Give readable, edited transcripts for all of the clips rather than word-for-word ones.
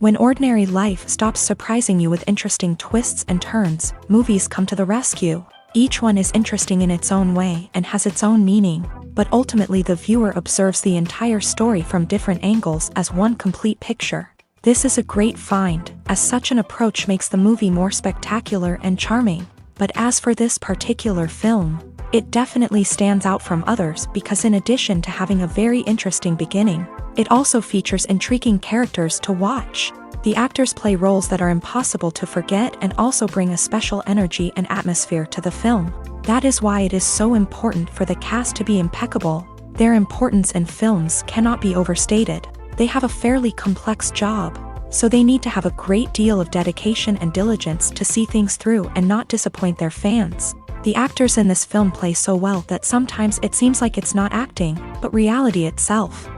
When ordinary life stops surprising you with interesting twists and turns, movies come to the rescue. Each one is interesting in its own way and has its own meaning, but ultimately the viewer observes the entire story from different angles as one complete picture. This is a great find, as such an approach makes the movie more spectacular and charming. But as for this particular film, it definitely stands out from others because in addition to having a very interesting beginning, it also features intriguing characters to watch. The actors play roles that are impossible to forget and also bring a special energy and atmosphere to the film. That is why it is so important for the cast to be impeccable. Their importance in films cannot be overstated. They have a fairly complex job, so they need to have a great deal of dedication and diligence to see things through and not disappoint their fans. The actors in this film play so well that sometimes it seems like it's not acting, but reality itself.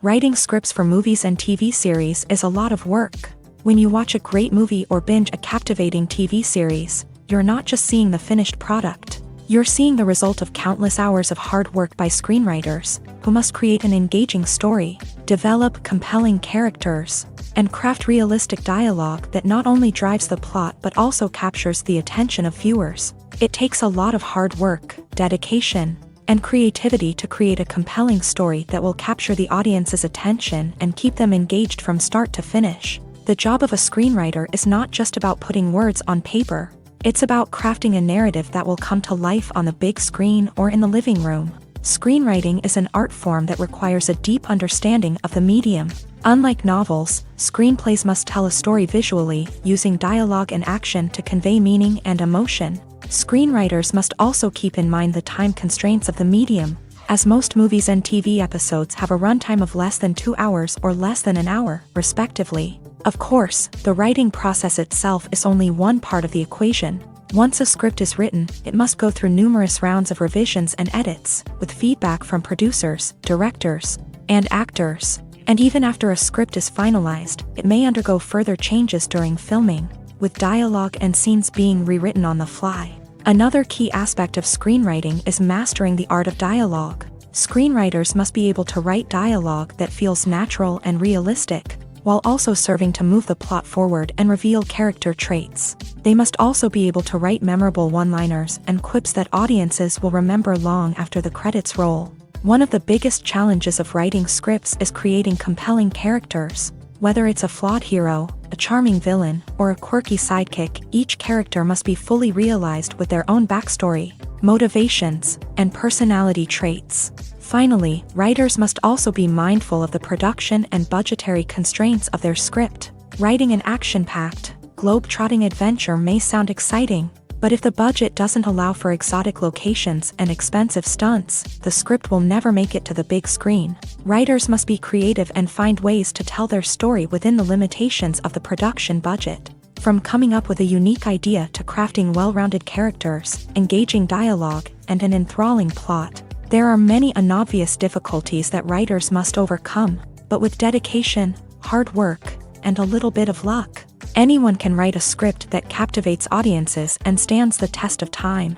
Writing scripts for movies and TV series is a lot of work. When you watch a great movie or binge a captivating TV series, you're not just seeing the finished product. You're seeing the result of countless hours of hard work by screenwriters, who must create an engaging story, develop compelling characters, and craft realistic dialogue that not only drives the plot but also captures the attention of viewers. It takes a lot of hard work, dedication, and creativity to create a compelling story that will capture the audience's attention and keep them engaged from start to finish. The job of a screenwriter is not just about putting words on paper. It's about crafting a narrative that will come to life on the big screen or in the living room. Screenwriting is an art form that requires a deep understanding of the medium. Unlike novels, screenplays must tell a story visually, using dialogue and action to convey meaning and emotion. Screenwriters must also keep in mind the time constraints of the medium, as most movies and TV episodes have a runtime of less than 2 hours or less than an hour, respectively. Of course, the writing process itself is only one part of the equation. Once a script is written, it must go through numerous rounds of revisions and edits, with feedback from producers, directors, and actors. And even after a script is finalized, it may undergo further changes during filming, with dialogue and scenes being rewritten on the fly. Another key aspect of screenwriting is mastering the art of dialogue. Screenwriters must be able to write dialogue that feels natural and realistic, while also serving to move the plot forward and reveal character traits. They must also be able to write memorable one-liners and quips that audiences will remember long after the credits roll. One of the biggest challenges of writing scripts is creating compelling characters. Whether it's a flawed hero, a charming villain, or a quirky sidekick, each character must be fully realized with their own backstory, motivations, and personality traits. Finally, writers must also be mindful of the production and budgetary constraints of their script. Writing an action-packed, globe-trotting adventure may sound exciting, but if the budget doesn't allow for exotic locations and expensive stunts, the script will never make it to the big screen. Writers must be creative and find ways to tell their story within the limitations of the production budget. From coming up with a unique idea to crafting well-rounded characters, engaging dialogue, and an enthralling plot, there are many unobvious difficulties that writers must overcome, but with dedication, hard work, and a little bit of luck, anyone can write a script that captivates audiences and stands the test of time.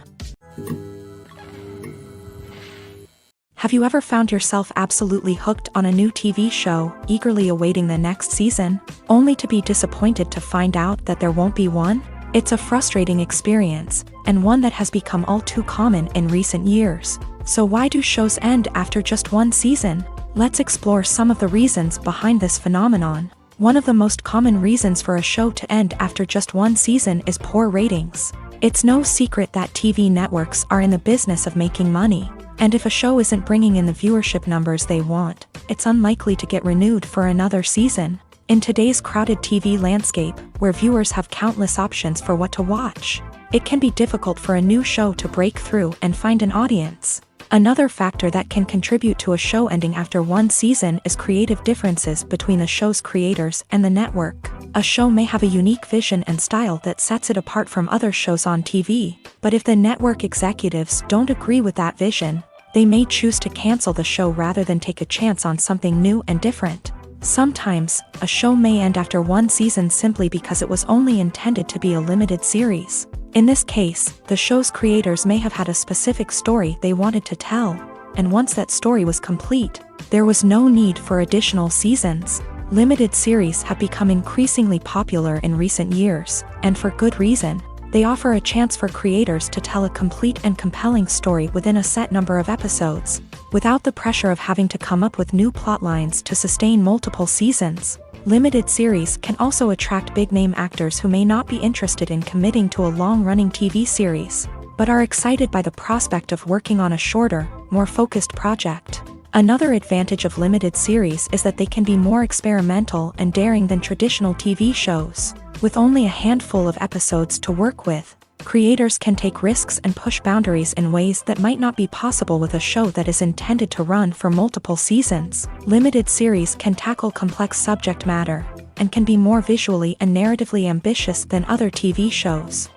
Have you ever found yourself absolutely hooked on a new TV show, eagerly awaiting the next season, only to be disappointed to find out that there won't be one? It's a frustrating experience, and one that has become all too common in recent years. So why do shows end after just one season? Let's explore some of the reasons behind this phenomenon. One of the most common reasons for a show to end after just one season is poor ratings. It's no secret that TV networks are in the business of making money, and if a show isn't bringing in the viewership numbers they want, it's unlikely to get renewed for another season. In today's crowded TV landscape, where viewers have countless options for what to watch, it can be difficult for a new show to break through and find an audience. Another factor that can contribute to a show ending after one season is creative differences between the show's creators and the network. A show may have a unique vision and style that sets it apart from other shows on TV, but if the network executives don't agree with that vision, they may choose to cancel the show rather than take a chance on something new and different. Sometimes, a show may end after one season simply because it was only intended to be a limited series. In this case, the show's creators may have had a specific story they wanted to tell, and once that story was complete, there was no need for additional seasons. Limited series have become increasingly popular in recent years, and for good reason. They offer a chance for creators to tell a complete and compelling story within a set number of episodes, without the pressure of having to come up with new plotlines to sustain multiple seasons. Limited series can also attract big-name actors who may not be interested in committing to a long-running TV series, but are excited by the prospect of working on a shorter, more focused project. Another advantage of limited series is that they can be more experimental and daring than traditional TV shows. With only a handful of episodes to work with, creators can take risks and push boundaries in ways that might not be possible with a show that is intended to run for multiple seasons. Limited series can tackle complex subject matter, and can be more visually and narratively ambitious than other TV shows.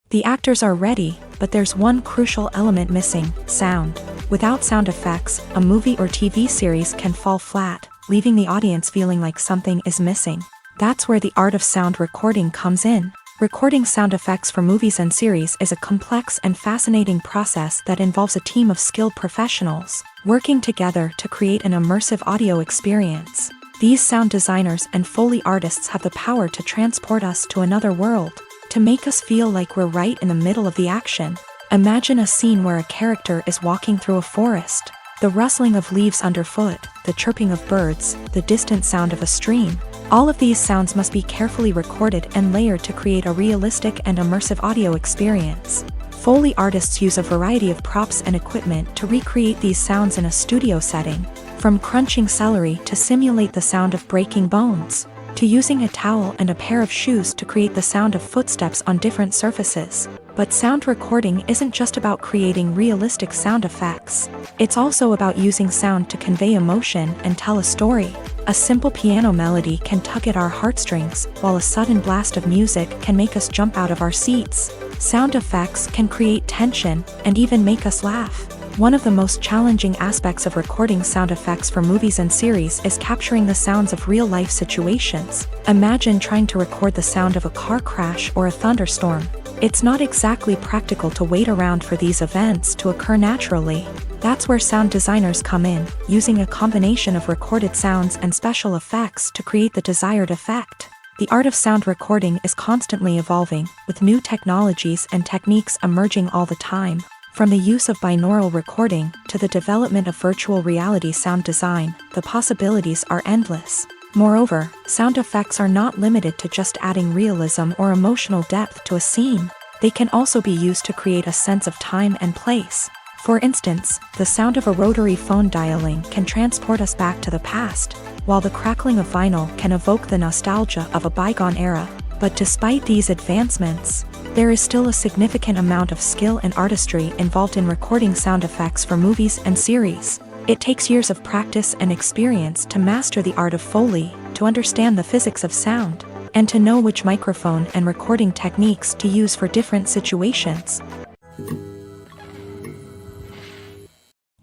The actors are ready, but there's one crucial element missing: sound. Without sound effects, a movie or TV series can fall flat, leaving the audience feeling like something is missing. That's where the art of sound recording comes in. Recording sound effects for movies and series is a complex and fascinating process that involves a team of skilled professionals working together to create an immersive audio experience. These sound designers and Foley artists have the power to transport us to another world, to make us feel like we're right in the middle of the action. Imagine a scene where a character is walking through a forest. The rustling of leaves underfoot, the chirping of birds, the distant sound of a stream. All of these sounds must be carefully recorded and layered to create a realistic and immersive audio experience. Foley artists use a variety of props and equipment to recreate these sounds in a studio setting, from crunching celery to simulate the sound of breaking bones, to using a towel and a pair of shoes to create the sound of footsteps on different surfaces. But sound recording isn't just about creating realistic sound effects. It's also about using sound to convey emotion and tell a story. A simple piano melody can tug at our heartstrings, while a sudden blast of music can make us jump out of our seats. Sound effects can create tension and even make us laugh. One of the most challenging aspects of recording sound effects for movies and series is capturing the sounds of real-life situations. Imagine trying to record the sound of a car crash or a thunderstorm. It's not exactly practical to wait around for these events to occur naturally. That's where sound designers come in, using a combination of recorded sounds and special effects to create the desired effect. The art of sound recording is constantly evolving, with new technologies and techniques emerging all the time. From the use of binaural recording to the development of virtual reality sound design, the possibilities are endless. Moreover, sound effects are not limited to just adding realism or emotional depth to a scene. They can also be used to create a sense of time and place. For instance, the sound of a rotary phone dialing can transport us back to the past, while the crackling of vinyl can evoke the nostalgia of a bygone era. But despite these advancements, there is still a significant amount of skill and artistry involved in recording sound effects for movies and series. It takes years of practice and experience to master the art of Foley, to understand the physics of sound, and to know which microphone and recording techniques to use for different situations.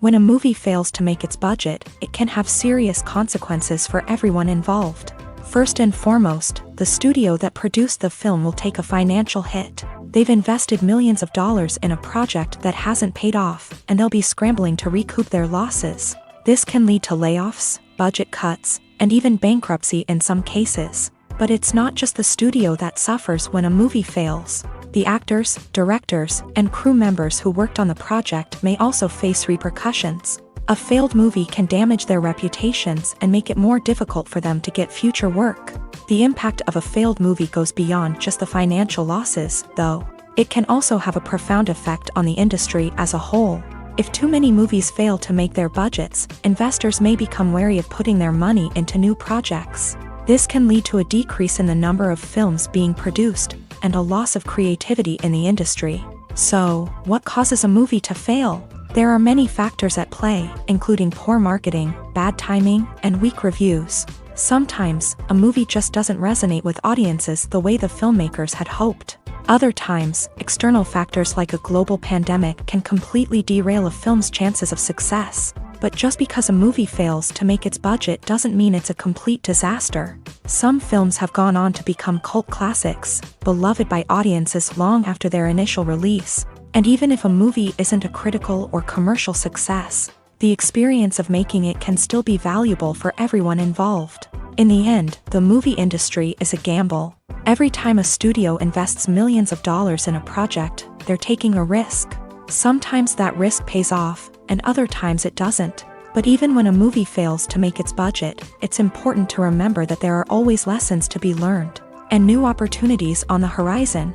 When a movie fails to make its budget, it can have serious consequences for everyone involved. First and foremost, the studio that produced the film will take a financial hit. They've invested millions of dollars in a project that hasn't paid off, and they'll be scrambling to recoup their losses. This can lead to layoffs, budget cuts, and even bankruptcy in some cases. But it's not just the studio that suffers when a movie fails. The actors, directors, and crew members who worked on the project may also face repercussions. A failed movie can damage their reputations and make it more difficult for them to get future work. The impact of a failed movie goes beyond just the financial losses, though. It can also have a profound effect on the industry as a whole. If too many movies fail to make their budgets, investors may become wary of putting their money into new projects. This can lead to a decrease in the number of films being produced, and a loss of creativity in the industry. So, what causes a movie to fail? There are many factors at play, including poor marketing, bad timing, and weak reviews. Sometimes, a movie just doesn't resonate with audiences the way the filmmakers had hoped. Other times, external factors like a global pandemic can completely derail a film's chances of success. But just because a movie fails to make its budget doesn't mean it's a complete disaster. Some films have gone on to become cult classics, beloved by audiences long after their initial release. And even if a movie isn't a critical or commercial success, the experience of making it can still be valuable for everyone involved. In the end, the movie industry is a gamble. Every time a studio invests millions of dollars in a project, they're taking a risk. Sometimes that risk pays off, and other times it doesn't. But even when a movie fails to make its budget, it's important to remember that there are always lessons to be learned, and new opportunities on the horizon.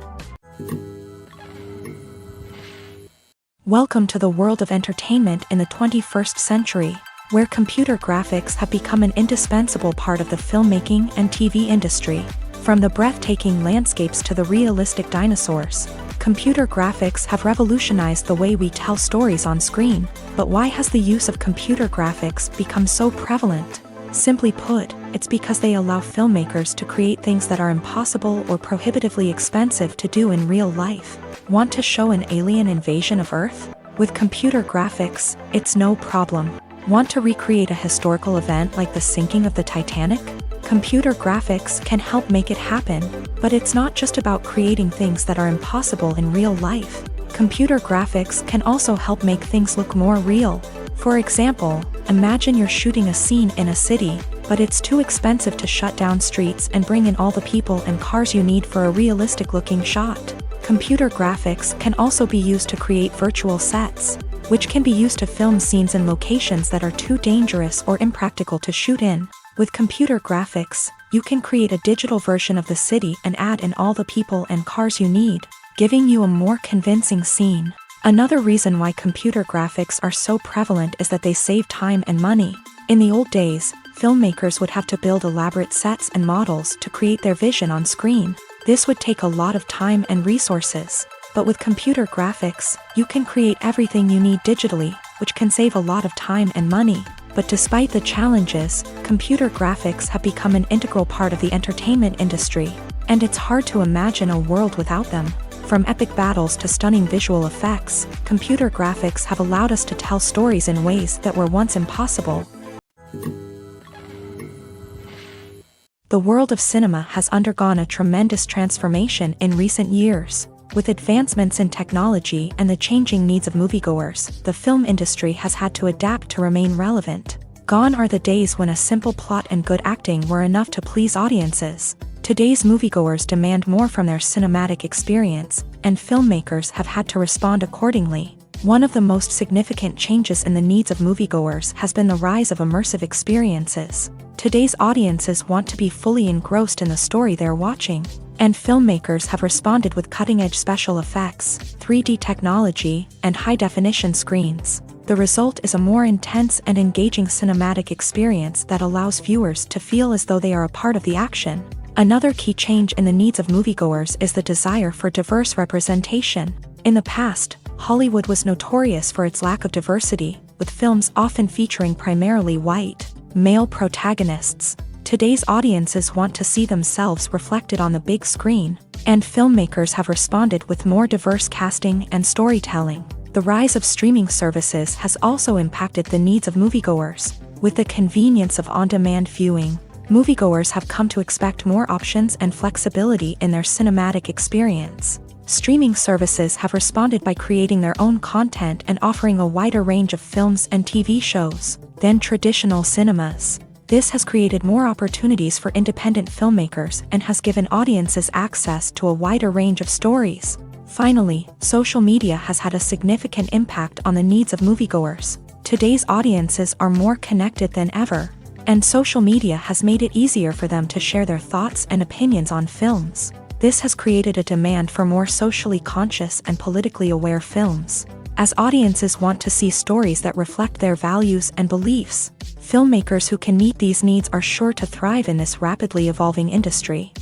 Welcome to the world of entertainment in the 21st century, where computer graphics have become an indispensable part of the filmmaking and TV industry. From the breathtaking landscapes to the realistic dinosaurs, computer graphics have revolutionized the way we tell stories on screen. But why has the use of computer graphics become so prevalent? Simply put, it's because they allow filmmakers to create things that are impossible or prohibitively expensive to do in real life. Want to show an alien invasion of Earth? With computer graphics, it's no problem. Want to recreate a historical event like the sinking of the Titanic? Computer graphics can help make it happen, but it's not just about creating things that are impossible in real life. Computer graphics can also help make things look more real. For example, imagine you're shooting a scene in a city, but it's too expensive to shut down streets and bring in all the people and cars you need for a realistic-looking shot. Computer graphics can also be used to create virtual sets, which can be used to film scenes in locations that are too dangerous or impractical to shoot in. With computer graphics, you can create a digital version of the city and add in all the people and cars you need, giving you a more convincing scene. Another reason why computer graphics are so prevalent is that they save time and money. In the old days, filmmakers would have to build elaborate sets and models to create their vision on screen. This would take a lot of time and resources. But with computer graphics, you can create everything you need digitally, which can save a lot of time and money. But despite the challenges, computer graphics have become an integral part of the entertainment industry, and it's hard to imagine a world without them. From epic battles to stunning visual effects, computer graphics have allowed us to tell stories in ways that were once impossible. The world of cinema has undergone a tremendous transformation in recent years. With advancements in technology and the changing needs of moviegoers, the film industry has had to adapt to remain relevant. Gone are the days when a simple plot and good acting were enough to please audiences. Today's moviegoers demand more from their cinematic experience, and filmmakers have had to respond accordingly. One of the most significant changes in the needs of moviegoers has been the rise of immersive experiences. Today's audiences want to be fully engrossed in the story they're watching, and filmmakers have responded with cutting-edge special effects, 3D technology, and high-definition screens. The result is a more intense and engaging cinematic experience that allows viewers to feel as though they are a part of the action. Another key change in the needs of moviegoers is the desire for diverse representation. In the past, Hollywood was notorious for its lack of diversity, with films often featuring primarily white, male protagonists. Today's audiences want to see themselves reflected on the big screen, and filmmakers have responded with more diverse casting and storytelling. The rise of streaming services has also impacted the needs of moviegoers. With the convenience of on-demand viewing, moviegoers have come to expect more options and flexibility in their cinematic experience. Streaming services have responded by creating their own content and offering a wider range of films and TV shows than traditional cinemas. This has created more opportunities for independent filmmakers and has given audiences access to a wider range of stories. Finally, social media has had a significant impact on the needs of moviegoers. Today's audiences are more connected than ever, and social media has made it easier for them to share their thoughts and opinions on films. This has created a demand for more socially conscious and politically aware films. As audiences want to see stories that reflect their values and beliefs, filmmakers who can meet these needs are sure to thrive in this rapidly evolving industry.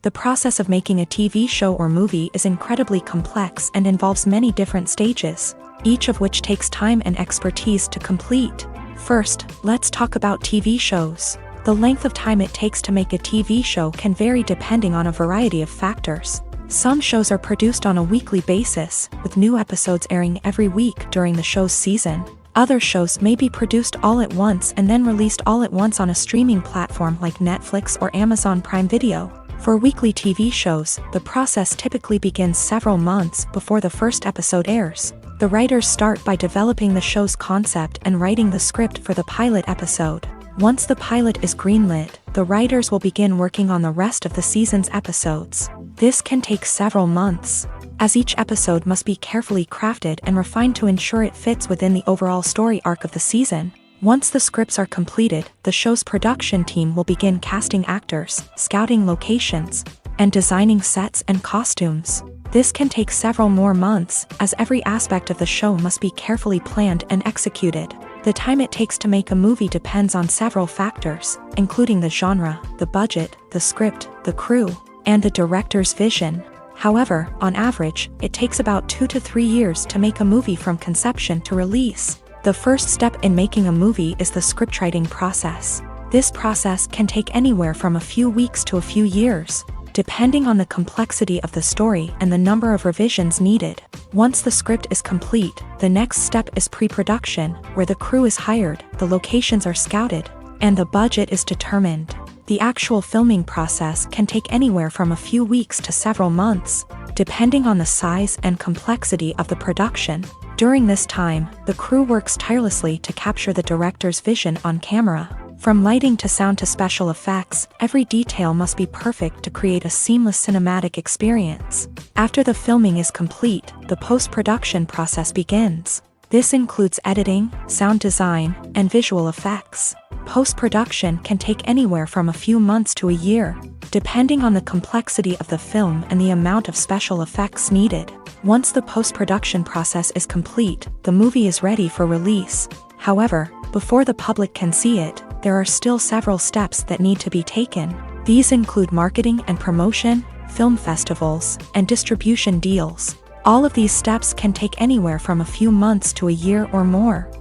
The process of making a TV show or movie is incredibly complex and involves many different stages, each of which takes time and expertise to complete. First, let's talk about TV shows. The length of time it takes to make a TV show can vary depending on a variety of factors. Some shows are produced on a weekly basis, with new episodes airing every week during the show's season. Other shows may be produced all at once and then released all at once on a streaming platform like Netflix or Amazon Prime Video. For weekly TV shows, the process typically begins several months before the first episode airs. The writers start by developing the show's concept and writing the script for the pilot episode. Once the pilot is greenlit, the writers will begin working on the rest of the season's episodes. This can take several months, as each episode must be carefully crafted and refined to ensure it fits within the overall story arc of the season. Once the scripts are completed, the show's production team will begin casting actors, scouting locations, and designing sets and costumes. This can take several more months, as every aspect of the show must be carefully planned and executed. The time it takes to make a movie depends on several factors, including the genre, the budget, the script, the crew, and the director's vision. However, on average, it takes about 2 to 3 years to make a movie from conception to release. The first step in making a movie is the scriptwriting process. This process can take anywhere from a few weeks to a few years, depending on the complexity of the story and the number of revisions needed. Once the script is complete, the next step is pre-production, where the crew is hired, the locations are scouted, and the budget is determined. The actual filming process can take anywhere from a few weeks to several months, depending on the size and complexity of the production. During this time, the crew works tirelessly to capture the director's vision on camera. From lighting to sound to special effects, every detail must be perfect to create a seamless cinematic experience. After the filming is complete, the post-production process begins. This includes editing, sound design, and visual effects. Post-production can take anywhere from a few months to a year, depending on the complexity of the film and the amount of special effects needed. Once the post-production process is complete, the movie is ready for release. However, before the public can see it, there are still several steps that need to be taken. These include marketing and promotion, film festivals, and distribution deals. All of these steps can take anywhere from a few months to a year or more.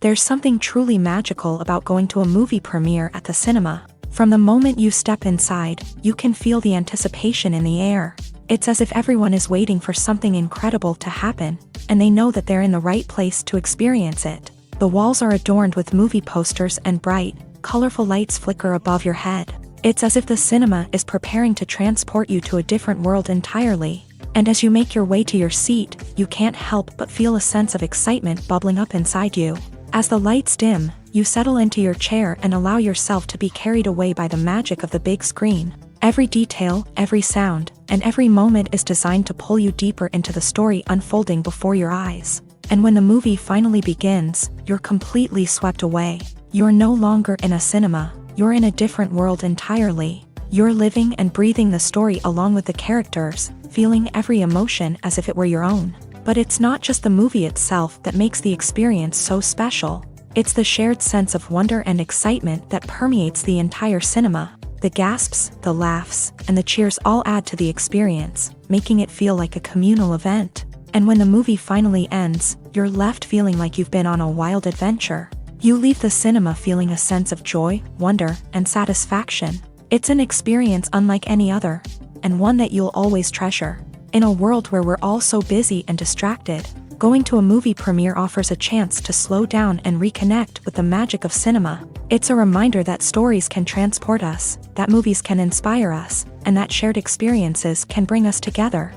There's something truly magical about going to a movie premiere at the cinema. From the moment you step inside, you can feel the anticipation in the air. It's as if everyone is waiting for something incredible to happen, and they know that they're in the right place to experience it. The walls are adorned with movie posters and bright, colorful lights flicker above your head. It's as if the cinema is preparing to transport you to a different world entirely. And as you make your way to your seat, you can't help but feel a sense of excitement bubbling up inside you. As the lights dim, you settle into your chair and allow yourself to be carried away by the magic of the big screen. Every detail, every sound, and every moment is designed to pull you deeper into the story unfolding before your eyes. And when the movie finally begins, you're completely swept away. You're no longer in a cinema, you're in a different world entirely. You're living and breathing the story along with the characters, feeling every emotion as if it were your own. But it's not just the movie itself that makes the experience so special. It's the shared sense of wonder and excitement that permeates the entire cinema. The gasps, the laughs, and the cheers all add to the experience, making it feel like a communal event. And when the movie finally ends, you're left feeling like you've been on a wild adventure. You leave the cinema feeling a sense of joy, wonder, and satisfaction. It's an experience unlike any other, and one that you'll always treasure. In a world where we're all so busy and distracted, going to a movie premiere offers a chance to slow down and reconnect with the magic of cinema. It's a reminder that stories can transport us, that movies can inspire us, and that shared experiences can bring us together.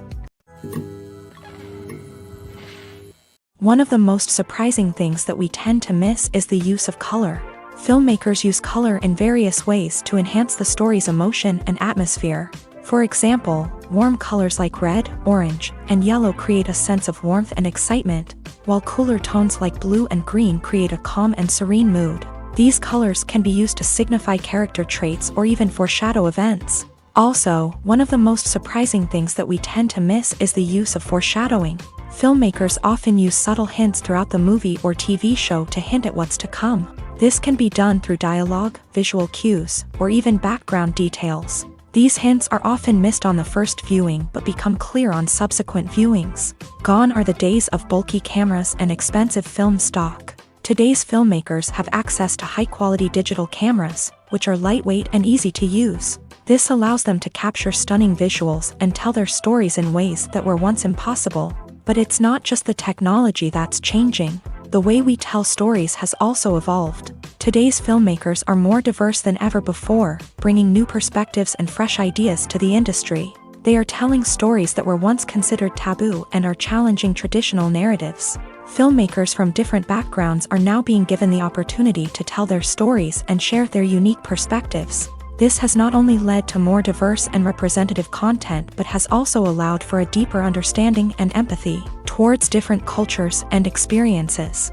One of the most surprising things that we tend to miss is the use of color. Filmmakers use color in various ways to enhance the story's emotion and atmosphere. For example, warm colors like red, orange, and yellow create a sense of warmth and excitement, while cooler tones like blue and green create a calm and serene mood. These colors can be used to signify character traits or even foreshadow events. Also, one of the most surprising things that we tend to miss is the use of foreshadowing. Filmmakers often use subtle hints throughout the movie or TV show to hint at what's to come. This can be done through dialogue, visual cues, or even background details. These hints are often missed on the first viewing but become clear on subsequent viewings. Gone are the days of bulky cameras and expensive film stock. Today's filmmakers have access to high-quality digital cameras, which are lightweight and easy to use. This allows them to capture stunning visuals and tell their stories in ways that were once impossible. But it's not just the technology that's changing. The way we tell stories has also evolved. Today's filmmakers are more diverse than ever before, bringing new perspectives and fresh ideas to the industry. They are telling stories that were once considered taboo and are challenging traditional narratives. Filmmakers from different backgrounds are now being given the opportunity to tell their stories and share their unique perspectives. This has not only led to more diverse and representative content but has also allowed for a deeper understanding and empathy towards different cultures and experiences.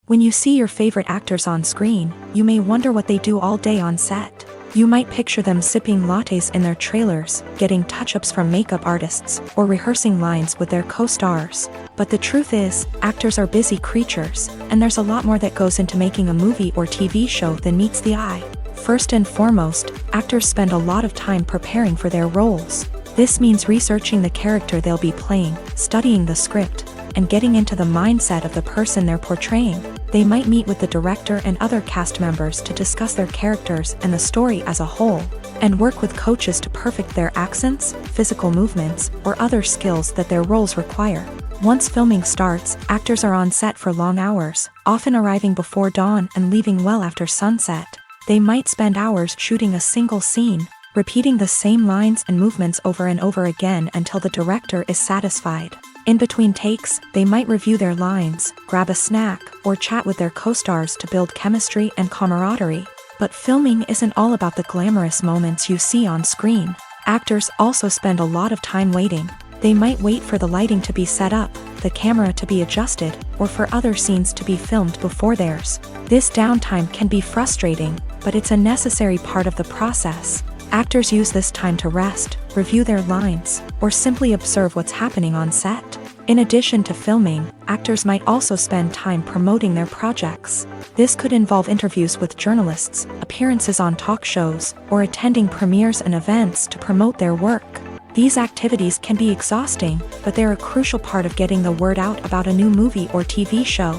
When you see your favorite actors on screen, you may wonder what they do all day on set. You might picture them sipping lattes in their trailers, getting touch-ups from makeup artists, or rehearsing lines with their co-stars. But the truth is, actors are busy creatures, and there's a lot more that goes into making a movie or TV show than meets the eye. First and foremost, actors spend a lot of time preparing for their roles. This means researching the character they'll be playing, studying the script, and getting into the mindset of the person they're portraying. They might meet with the director and other cast members to discuss their characters and the story as a whole, and work with coaches to perfect their accents, physical movements, or other skills that their roles require. Once filming starts, actors are on set for long hours, often arriving before dawn and leaving well after sunset. They might spend hours shooting a single scene, repeating the same lines and movements over and over again until the director is satisfied. In between takes, they might review their lines, grab a snack, or chat with their co-stars to build chemistry and camaraderie. But filming isn't all about the glamorous moments you see on screen. Actors also spend a lot of time waiting. They might wait for the lighting to be set up, the camera to be adjusted, or for other scenes to be filmed before theirs. This downtime can be frustrating, but it's a necessary part of the process. Actors use this time to rest, review their lines, or simply observe what's happening on set. In addition to filming, actors might also spend time promoting their projects. This could involve interviews with journalists, appearances on talk shows, or attending premieres and events to promote their work. These activities can be exhausting, but they're a crucial part of getting the word out about a new movie or TV show.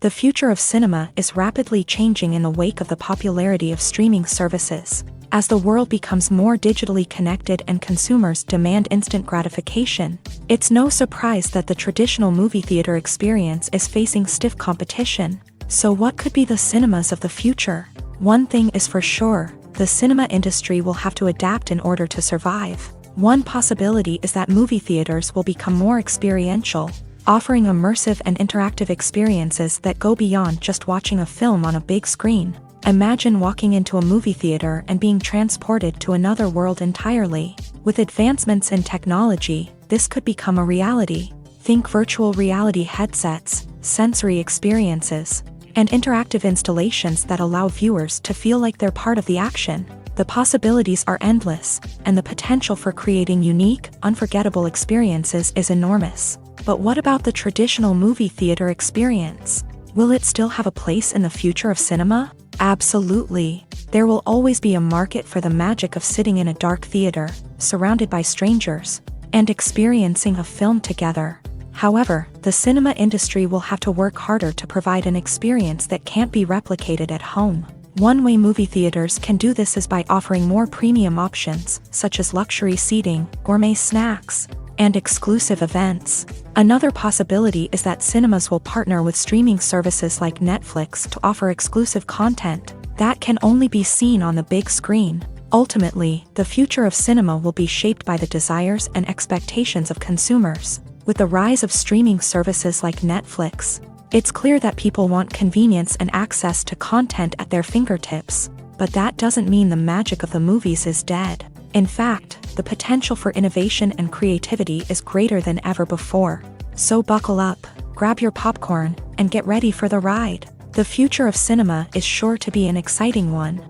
The future of cinema is rapidly changing in the wake of the popularity of streaming services. As the world becomes more digitally connected and consumers demand instant gratification, it's no surprise that the traditional movie theater experience is facing stiff competition. So what could be the cinemas of the future? One thing is for sure, the cinema industry will have to adapt in order to survive. One possibility is that movie theaters will become more experiential, offering immersive and interactive experiences that go beyond just watching a film on a big screen. Imagine walking into a movie theater and being transported to another world entirely. With advancements in technology, this could become a reality. Think virtual reality headsets, sensory experiences, and interactive installations that allow viewers to feel like they're part of the action. The possibilities are endless, and the potential for creating unique, unforgettable experiences is enormous. But what about the traditional movie theater experience? Will it still have a place in the future of cinema? Absolutely. There will always be a market for the magic of sitting in a dark theater, surrounded by strangers, and experiencing a film together. However, the cinema industry will have to work harder to provide an experience that can't be replicated at home. One way movie theaters can do this is by offering more premium options, such as luxury seating, gourmet snacks, and exclusive events. Another possibility is that cinemas will partner with streaming services like Netflix to offer exclusive content that can only be seen on the big screen. Ultimately, the future of cinema will be shaped by the desires and expectations of consumers. With the rise of streaming services like Netflix, it's clear that people want convenience and access to content at their fingertips. But that doesn't mean the magic of the movies is dead. In fact, the potential for innovation and creativity is greater than ever before. So buckle up, grab your popcorn, and get ready for the ride. The future of cinema is sure to be an exciting one.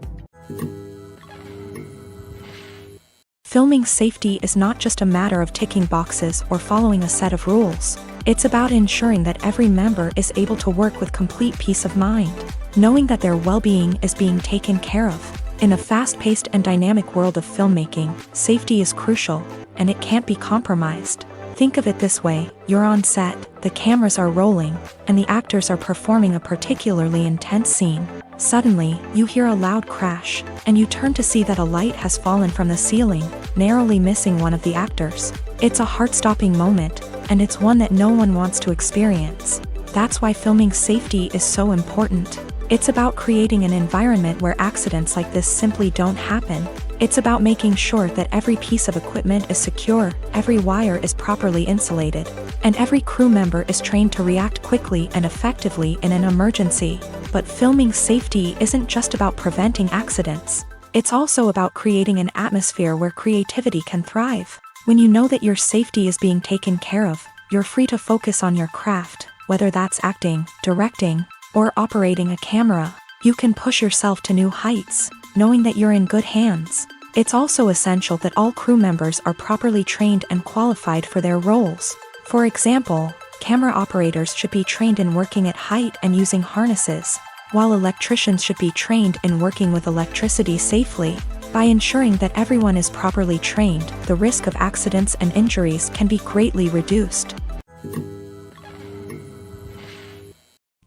Filming safety is not just a matter of ticking boxes or following a set of rules. It's about ensuring that every member is able to work with complete peace of mind, knowing that their well-being is being taken care of. In a fast-paced and dynamic world of filmmaking, safety is crucial, and it can't be compromised. Think of it this way: you're on set, the cameras are rolling, and the actors are performing a particularly intense scene. Suddenly, you hear a loud crash, and you turn to see that a light has fallen from the ceiling, narrowly missing one of the actors. It's a heart-stopping moment, and it's one that no one wants to experience. That's why filming safety is so important. It's about creating an environment where accidents like this simply don't happen. It's about making sure that every piece of equipment is secure, every wire is properly insulated, and every crew member is trained to react quickly and effectively in an emergency. But filming safety isn't just about preventing accidents. It's also about creating an atmosphere where creativity can thrive. When you know that your safety is being taken care of, you're free to focus on your craft, whether that's acting, directing, or operating a camera. You can push yourself to new heights, knowing that you're in good hands. It's also essential that all crew members are properly trained and qualified for their roles. For example, camera operators should be trained in working at height and using harnesses, while electricians should be trained in working with electricity safely. By ensuring that everyone is properly trained, the risk of accidents and injuries can be greatly reduced.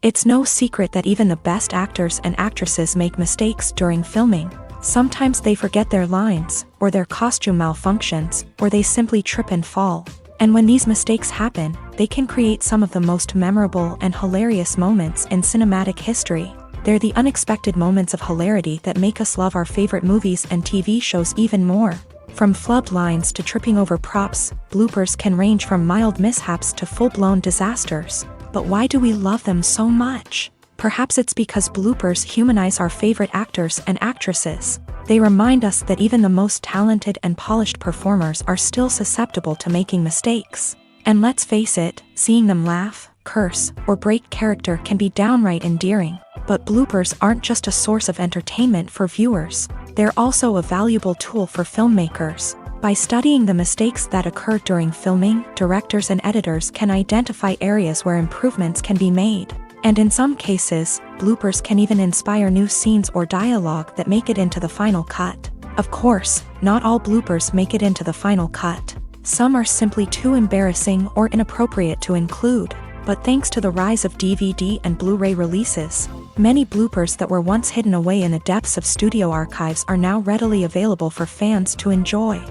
It's no secret that even the best actors and actresses make mistakes during filming. Sometimes they forget their lines, or their costume malfunctions, or they simply trip and fall. And when these mistakes happen, they can create some of the most memorable and hilarious moments in cinematic history. They're the unexpected moments of hilarity that make us love our favorite movies and TV shows even more. From flubbed lines to tripping over props, bloopers can range from mild mishaps to full-blown disasters. But why do we love them so much? Perhaps it's because bloopers humanize our favorite actors and actresses. They remind us that even the most talented and polished performers are still susceptible to making mistakes. And let's face it, seeing them laugh, curse, or break character can be downright endearing. But bloopers aren't just a source of entertainment for viewers. They're also a valuable tool for filmmakers. By studying the mistakes that occur during filming, directors and editors can identify areas where improvements can be made. And in some cases, bloopers can even inspire new scenes or dialogue that make it into the final cut. Of course, not all bloopers make it into the final cut. Some are simply too embarrassing or inappropriate to include. But thanks to the rise of DVD and Blu-ray releases, many bloopers that were once hidden away in the depths of studio archives are now readily available for fans to enjoy.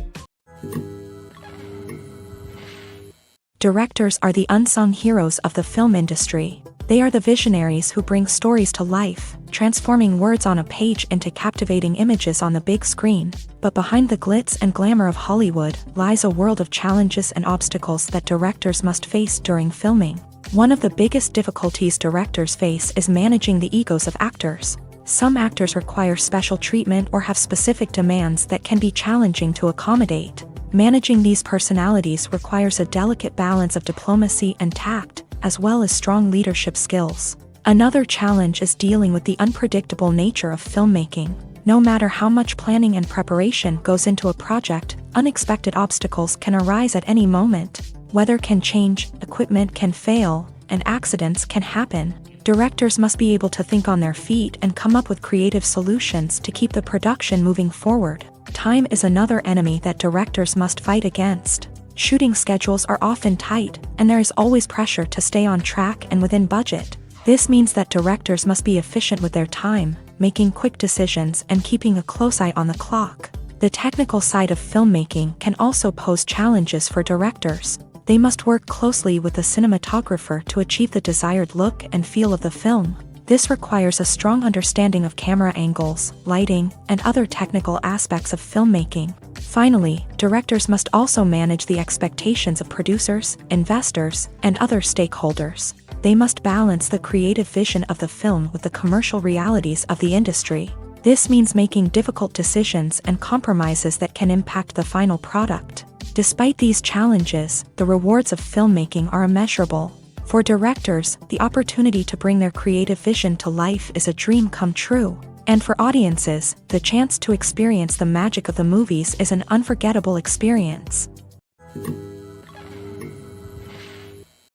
Directors are the unsung heroes of the film industry. They are the visionaries who bring stories to life, transforming words on a page into captivating images on the big screen. But behind the glitz and glamour of Hollywood lies a world of challenges and obstacles that directors must face during filming. One of the biggest difficulties directors face is managing the egos of actors. Some actors require special treatment or have specific demands that can be challenging to accommodate. Managing these personalities requires a delicate balance of diplomacy and tact, as well as strong leadership skills. Another challenge is dealing with the unpredictable nature of filmmaking. No matter how much planning and preparation goes into a project, unexpected obstacles can arise at any moment. Weather can change, equipment can fail, and accidents can happen. Directors must be able to think on their feet and come up with creative solutions to keep the production moving forward. Time is another enemy that directors must fight against. Shooting schedules are often tight, and there is always pressure to stay on track and within budget. This means that directors must be efficient with their time, making quick decisions and keeping a close eye on the clock. The technical side of filmmaking can also pose challenges for directors. They must work closely with the cinematographer to achieve the desired look and feel of the film. This requires a strong understanding of camera angles, lighting, and other technical aspects of filmmaking. Finally, directors must also manage the expectations of producers, investors, and other stakeholders. They must balance the creative vision of the film with the commercial realities of the industry. This means making difficult decisions and compromises that can impact the final product. Despite these challenges, the rewards of filmmaking are immeasurable. For directors, the opportunity to bring their creative vision to life is a dream come true. And for audiences, the chance to experience the magic of the movies is an unforgettable experience.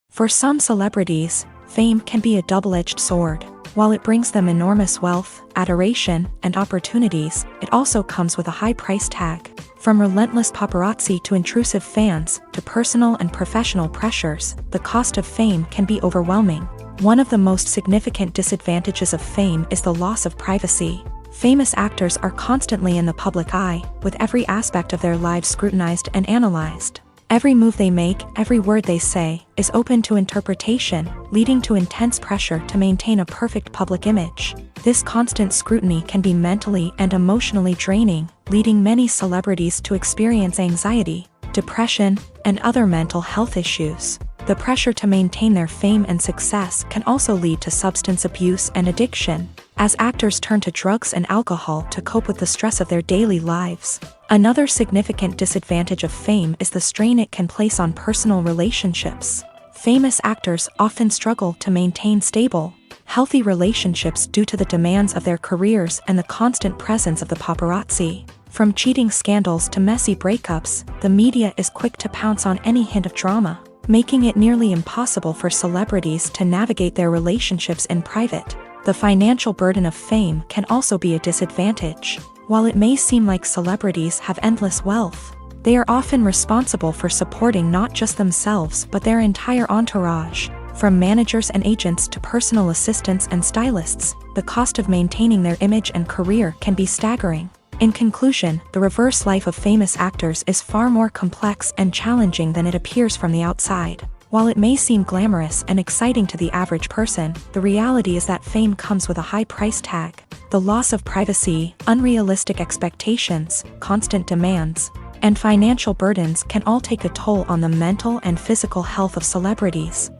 For some celebrities, fame can be a double-edged sword. While it brings them enormous wealth, adoration, and opportunities, it also comes with a high price tag. From relentless paparazzi to intrusive fans, to personal and professional pressures, the cost of fame can be overwhelming. One of the most significant disadvantages of fame is the loss of privacy. Famous actors are constantly in the public eye, with every aspect of their lives scrutinized and analyzed. Every move they make, every word they say, is open to interpretation, leading to intense pressure to maintain a perfect public image. This constant scrutiny can be mentally and emotionally draining, leading many celebrities to experience anxiety, depression, and other mental health issues. The pressure to maintain their fame and success can also lead to substance abuse and addiction, as actors turn to drugs and alcohol to cope with the stress of their daily lives. Another significant disadvantage of fame is the strain it can place on personal relationships. Famous actors often struggle to maintain stable, healthy relationships due to the demands of their careers and the constant presence of the paparazzi. From cheating scandals to messy breakups, the media is quick to pounce on any hint of drama, making it nearly impossible for celebrities to navigate their relationships in private. The financial burden of fame can also be a disadvantage. While it may seem like celebrities have endless wealth, they are often responsible for supporting not just themselves but their entire entourage. From managers and agents to personal assistants and stylists, the cost of maintaining their image and career can be staggering. In conclusion, the reverse life of famous actors is far more complex and challenging than it appears from the outside. While it may seem glamorous and exciting to the average person, the reality is that fame comes with a high price tag. The loss of privacy, unrealistic expectations, constant demands, and financial burdens can all take a toll on the mental and physical health of celebrities.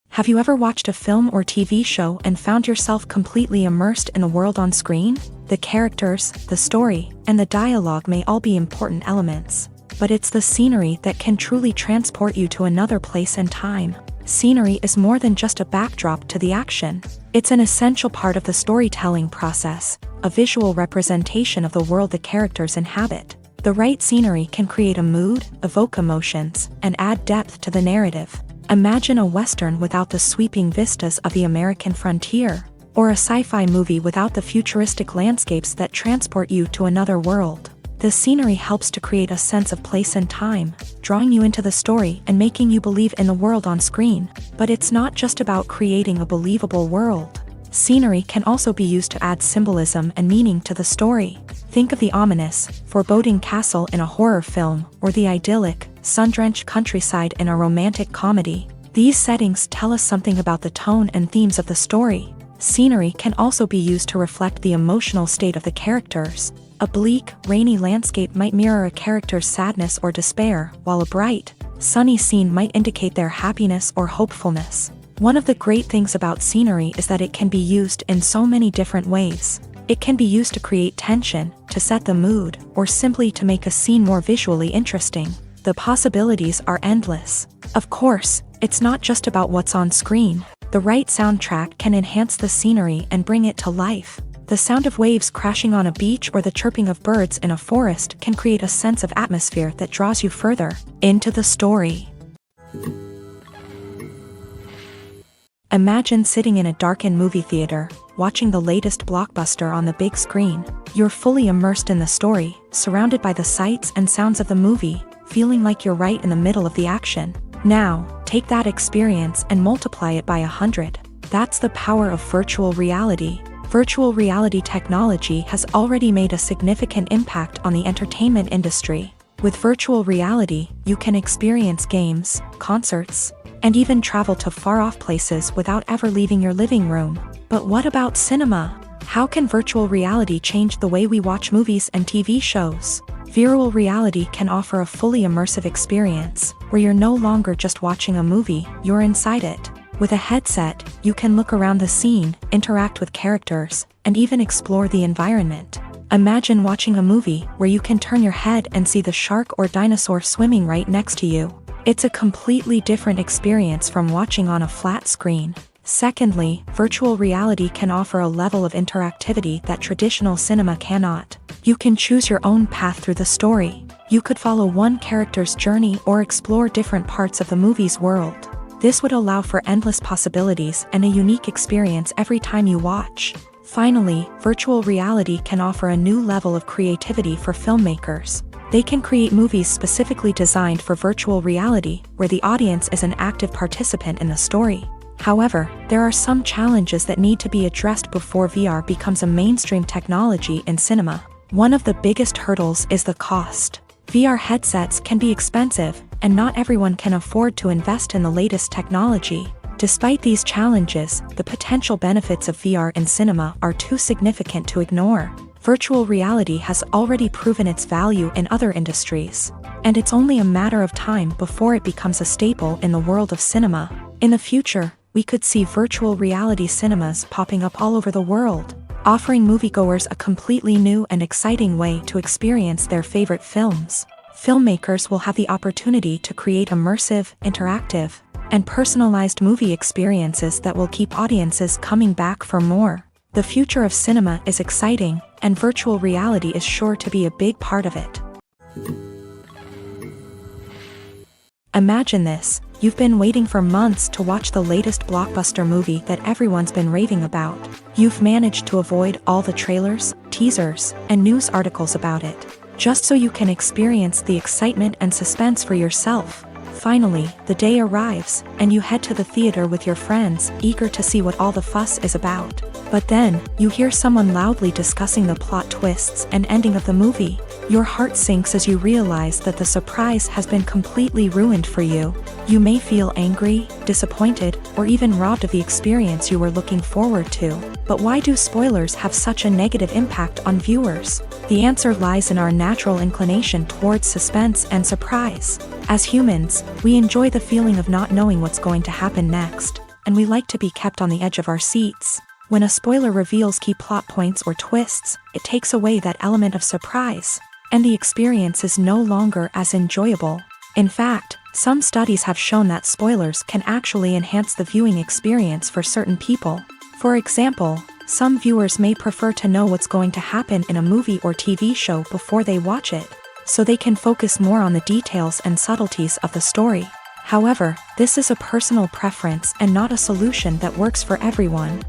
Have you ever watched a film or TV show and found yourself completely immersed in the world on screen? The characters, the story, and the dialogue may all be important elements, but it's the scenery that can truly transport you to another place and time. Scenery is more than just a backdrop to the action. It's an essential part of the storytelling process, a visual representation of the world the characters inhabit. The right scenery can create a mood, evoke emotions, and add depth to the narrative. Imagine a Western without the sweeping vistas of the American frontier, or a sci-fi movie without the futuristic landscapes that transport you to another world. The scenery helps to create a sense of place and time, drawing you into the story and making you believe in the world on screen. But it's not just about creating a believable world. Scenery can also be used to add symbolism and meaning to the story. Think of the ominous, foreboding castle in a horror film, or the idyllic, sun-drenched countryside in a romantic comedy. These settings tell us something about the tone and themes of the story. Scenery can also be used to reflect the emotional state of the characters. A bleak, rainy landscape might mirror a character's sadness or despair, while a bright, sunny scene might indicate their happiness or hopefulness. One of the great things about scenery is that it can be used in so many different ways. It can be used to create tension, to set the mood, or simply to make a scene more visually interesting. The possibilities are endless. Of course, it's not just about what's on screen. The right soundtrack can enhance the scenery and bring it to life. The sound of waves crashing on a beach or the chirping of birds in a forest can create a sense of atmosphere that draws you further into the story. Imagine sitting in a darkened movie theater, watching the latest blockbuster on the big screen. You're fully immersed in the story, surrounded by the sights and sounds of the movie, feeling like you're right in the middle of the action. Now, take that experience and multiply it by 100. That's the power of virtual reality. Virtual reality technology has already made a significant impact on the entertainment industry. With virtual reality, you can experience games, concerts, and even travel to far-off places without ever leaving your living room. But what about cinema? How can virtual reality change the way we watch movies and TV shows? Virtual reality can offer a fully immersive experience, where you're no longer just watching a movie, you're inside it. With a headset, you can look around the scene, interact with characters, and even explore the environment. Imagine watching a movie where you can turn your head and see the shark or dinosaur swimming right next to you. It's a completely different experience from watching on a flat screen. Secondly, virtual reality can offer a level of interactivity that traditional cinema cannot. You can choose your own path through the story. You could follow one character's journey or explore different parts of the movie's world. This would allow for endless possibilities and a unique experience every time you watch. Finally, virtual reality can offer a new level of creativity for filmmakers. They can create movies specifically designed for virtual reality, where the audience is an active participant in the story. However, there are some challenges that need to be addressed before VR becomes a mainstream technology in cinema. One of the biggest hurdles is the cost. VR headsets can be expensive, and not everyone can afford to invest in the latest technology. Despite these challenges, the potential benefits of VR in cinema are too significant to ignore. Virtual reality has already proven its value in other industries, and it's only a matter of time before it becomes a staple in the world of cinema. In the future, we could see virtual reality cinemas popping up all over the world, offering moviegoers a completely new and exciting way to experience their favorite films. Filmmakers will have the opportunity to create immersive, interactive, and personalized movie experiences that will keep audiences coming back for more. The future of cinema is exciting, and virtual reality is sure to be a big part of it. Imagine this: you've been waiting for months to watch the latest blockbuster movie that everyone's been raving about. You've managed to avoid all the trailers, teasers, and news articles about it, just so you can experience the excitement and suspense for yourself. Finally, the day arrives, and you head to the theater with your friends, eager to see what all the fuss is about. But then, you hear someone loudly discussing the plot twists and ending of the movie. Your heart sinks as you realize that the surprise has been completely ruined for you. You may feel angry, disappointed, or even robbed of the experience you were looking forward to. But why do spoilers have such a negative impact on viewers? The answer lies in our natural inclination towards suspense and surprise. As humans, we enjoy the feeling of not knowing what's going to happen next, and we like to be kept on the edge of our seats. When a spoiler reveals key plot points or twists, it takes away that element of surprise, and the experience is no longer as enjoyable. In fact, some studies have shown that spoilers can actually enhance the viewing experience for certain people. For example, some viewers may prefer to know what's going to happen in a movie or TV show before they watch it, so they can focus more on the details and subtleties of the story. However, this is a personal preference and not a solution that works for everyone.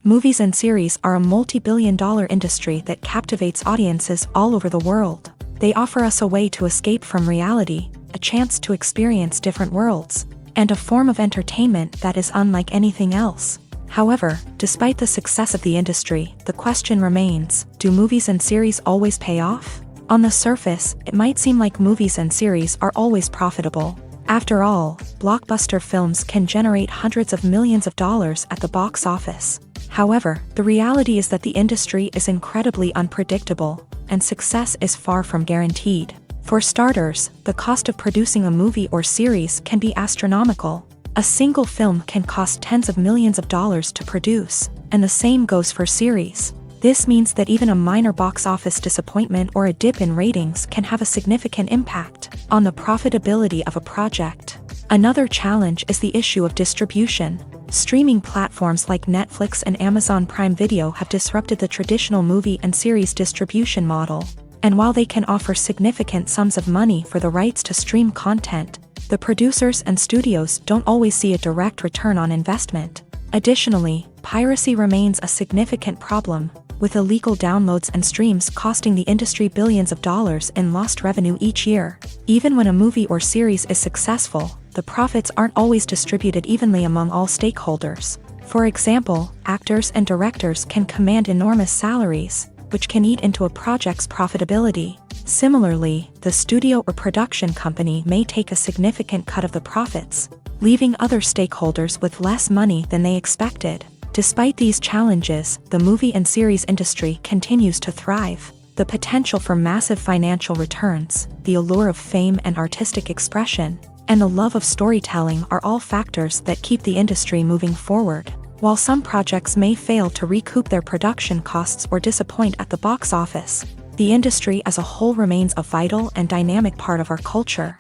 Movies and series are a multi-billion-dollar industry that captivates audiences all over the world. They offer us a way to escape from reality, a chance to experience different worlds, and a form of entertainment that is unlike anything else. However, despite the success of the industry, the question remains: do movies and series always pay off? On the surface, it might seem like movies and series are always profitable. After all, blockbuster films can generate hundreds of millions of dollars at the box office. However, the reality is that the industry is incredibly unpredictable, and success is far from guaranteed. For starters, the cost of producing a movie or series can be astronomical. A single film can cost tens of millions of dollars to produce, and the same goes for series. This means that even a minor box office disappointment or a dip in ratings can have a significant impact on the profitability of a project. Another challenge is the issue of distribution. Streaming platforms like Netflix and Amazon Prime Video have disrupted the traditional movie and series distribution model. And while they can offer significant sums of money for the rights to stream content, the producers and studios don't always see a direct return on investment. Additionally, piracy remains a significant problem, with illegal downloads and streams costing the industry billions of dollars in lost revenue each year. Even when a movie or series is successful, the profits aren't always distributed evenly among all stakeholders. For example, actors and directors can command enormous salaries, which can eat into a project's profitability. Similarly, the studio or production company may take a significant cut of the profits, leaving other stakeholders with less money than they expected. Despite these challenges, the movie and series industry continues to thrive. The potential for massive financial returns, the allure of fame and artistic expression, and the love of storytelling are all factors that keep the industry moving forward. While some projects may fail to recoup their production costs or disappoint at the box office, the industry as a whole remains a vital and dynamic part of our culture.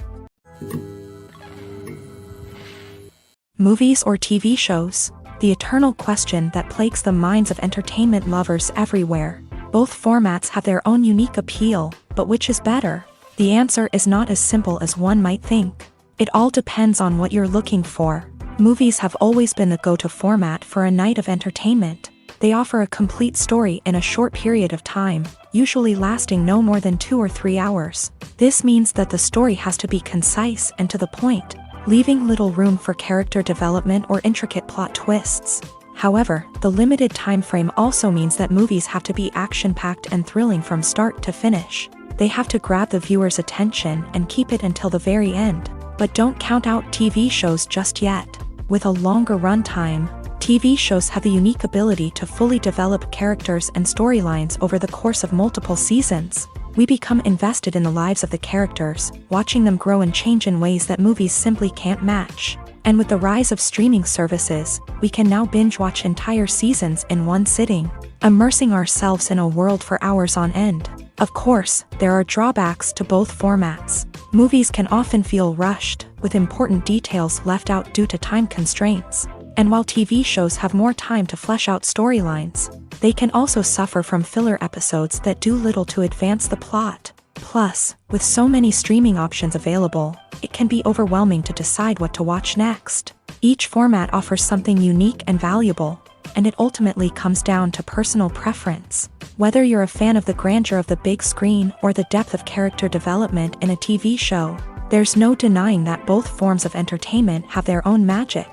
Movies or TV shows? The eternal question that plagues the minds of entertainment lovers everywhere. Both formats have their own unique appeal, but which is better? The answer is not as simple as one might think. It all depends on what you're looking for. Movies have always been the go-to format for a night of entertainment. They offer a complete story in a short period of time, usually lasting no more than 2 or 3 hours. This means that the story has to be concise and to the point, leaving little room for character development or intricate plot twists. However, the limited time frame also means that movies have to be action-packed and thrilling from start to finish. They have to grab the viewer's attention and keep it until the very end. But don't count out TV shows just yet. With a longer runtime, TV shows have the unique ability to fully develop characters and storylines over the course of multiple seasons. We become invested in the lives of the characters, watching them grow and change in ways that movies simply can't match. And with the rise of streaming services, we can now binge-watch entire seasons in one sitting, immersing ourselves in a world for hours on end. Of course, there are drawbacks to both formats. Movies can often feel rushed, with important details left out due to time constraints. And while TV shows have more time to flesh out storylines, they can also suffer from filler episodes that do little to advance the plot. Plus, with so many streaming options available, it can be overwhelming to decide what to watch next. Each format offers something unique and valuable, and it ultimately comes down to personal preference. Whether you're a fan of the grandeur of the big screen or the depth of character development in a TV show, there's no denying that both forms of entertainment have their own magic.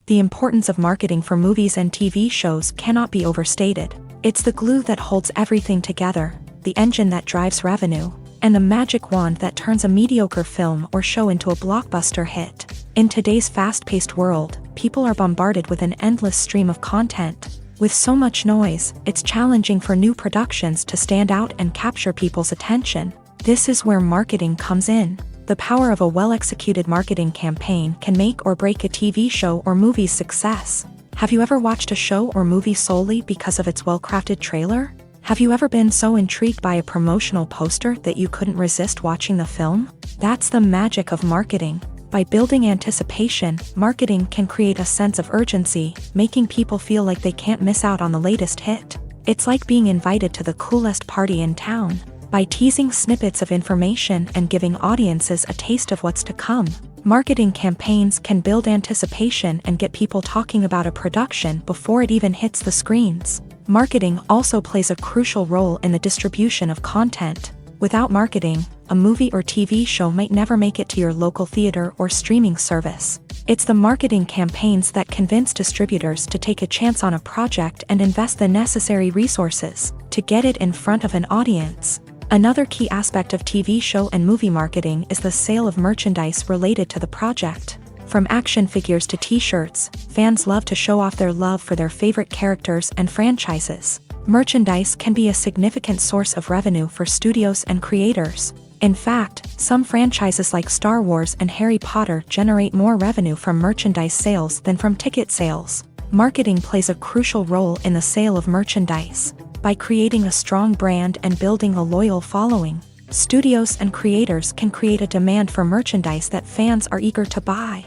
The importance of marketing for movies and TV shows cannot be overstated. It's the glue that holds everything together, the engine that drives revenue, and the magic wand that turns a mediocre film or show into a blockbuster hit. In today's fast-paced world, people are bombarded with an endless stream of content. With so much noise, it's challenging for new productions to stand out and capture people's attention. This is where marketing comes in. The power of a well-executed marketing campaign can make or break a TV show or movie's success. Have you ever watched a show or movie solely because of its well-crafted trailer? Have you ever been so intrigued by a promotional poster that you couldn't resist watching the film? That's the magic of marketing. By building anticipation, marketing can create a sense of urgency, making people feel like they can't miss out on the latest hit. It's like being invited to the coolest party in town. By teasing snippets of information and giving audiences a taste of what's to come, marketing campaigns can build anticipation and get people talking about a production before it even hits the screens. Marketing also plays a crucial role in the distribution of content. Without marketing, a movie or TV show might never make it to your local theater or streaming service. It's the marketing campaigns that convince distributors to take a chance on a project and invest the necessary resources to get it in front of an audience. Another key aspect of TV show and movie marketing is the sale of merchandise related to the project. From action figures to t-shirts, fans love to show off their love for their favorite characters and franchises. Merchandise can be a significant source of revenue for studios and creators. In fact, some franchises like Star Wars and Harry Potter generate more revenue from merchandise sales than from ticket sales. Marketing plays a crucial role in the sale of merchandise. By creating a strong brand and building a loyal following, studios and creators can create a demand for merchandise that fans are eager to buy.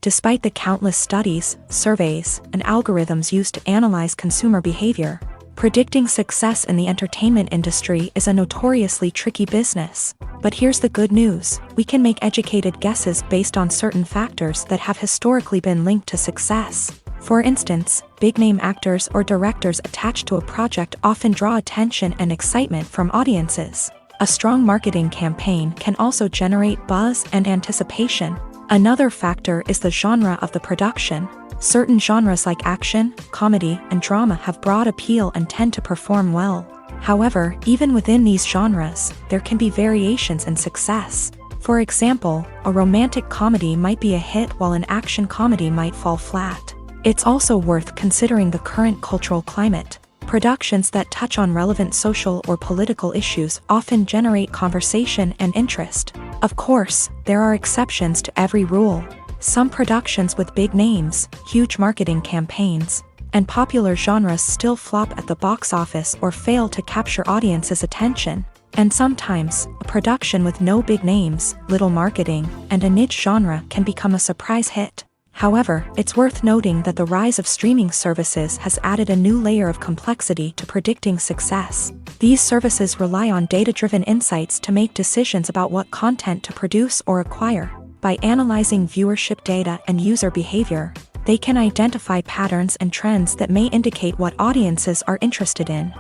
Despite the countless studies, surveys, and algorithms used to analyze consumer behavior, predicting success in the entertainment industry is a notoriously tricky business. But here's the good news: we can make educated guesses based on certain factors that have historically been linked to success. For instance, big-name actors or directors attached to a project often draw attention and excitement from audiences. A strong marketing campaign can also generate buzz and anticipation. Another factor is the genre of the production. Certain genres like action, comedy, and drama have broad appeal and tend to perform well. However, even within these genres, there can be variations in success. For example, a romantic comedy might be a hit while an action comedy might fall flat. It's also worth considering the current cultural climate. Productions that touch on relevant social or political issues often generate conversation and interest. Of course, there are exceptions to every rule. Some productions with big names, huge marketing campaigns, and popular genres still flop at the box office or fail to capture audiences' attention. And sometimes, a production with no big names, little marketing, and a niche genre can become a surprise hit. However, it's worth noting that the rise of streaming services has added a new layer of complexity to predicting success. These services rely on data-driven insights to make decisions about what content to produce or acquire. By analyzing viewership data and user behavior, they can identify patterns and trends that may indicate what audiences are interested in.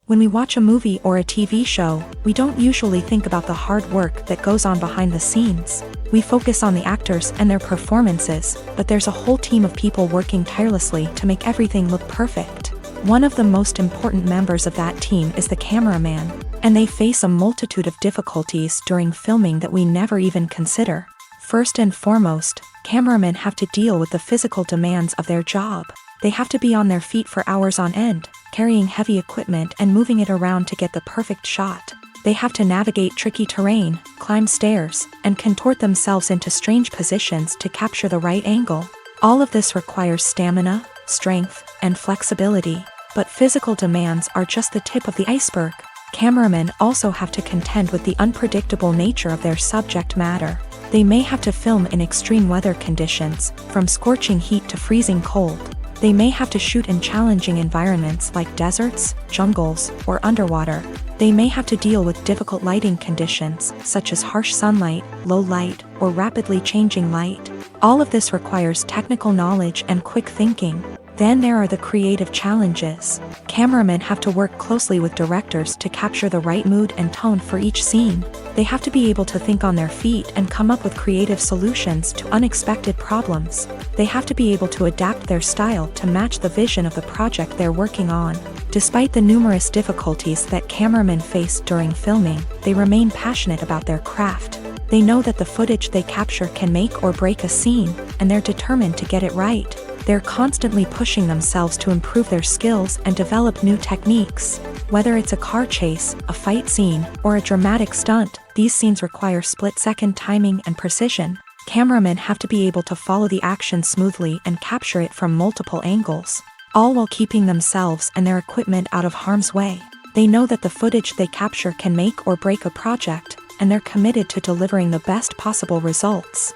When we watch a movie or a TV show, we don't usually think about the hard work that goes on behind the scenes. We focus on the actors and their performances, but there's a whole team of people working tirelessly to make everything look perfect. One of the most important members of that team is the cameraman, and they face a multitude of difficulties during filming that we never even consider. First and foremost, cameramen have to deal with the physical demands of their job. They have to be on their feet for hours on end, carrying heavy equipment and moving it around to get the perfect shot. They have to navigate tricky terrain, climb stairs, and contort themselves into strange positions to capture the right angle. All of this requires stamina, strength, and flexibility. But physical demands are just the tip of the iceberg. Cameramen also have to contend with the unpredictable nature of their subject matter. They may have to film in extreme weather conditions, from scorching heat to freezing cold. They may have to shoot in challenging environments like deserts, jungles, or underwater. They may have to deal with difficult lighting conditions, such as harsh sunlight, low light, or rapidly changing light. All of this requires technical knowledge and quick thinking. Then there are the creative challenges. Cameramen have to work closely with directors to capture the right mood and tone for each scene. They have to be able to think on their feet and come up with creative solutions to unexpected problems. They have to be able to adapt their style to match the vision of the project they're working on. Despite the numerous difficulties that cameramen face during filming, they remain passionate about their craft. They know that the footage they capture can make or break a scene, and they're determined to get it right. They're constantly pushing themselves to improve their skills and develop new techniques. Whether it's a car chase, a fight scene, or a dramatic stunt, these scenes require split-second timing and precision. Cameramen have to be able to follow the action smoothly and capture it from multiple angles, all while keeping themselves and their equipment out of harm's way. They know that the footage they capture can make or break a project, and they're committed to delivering the best possible results.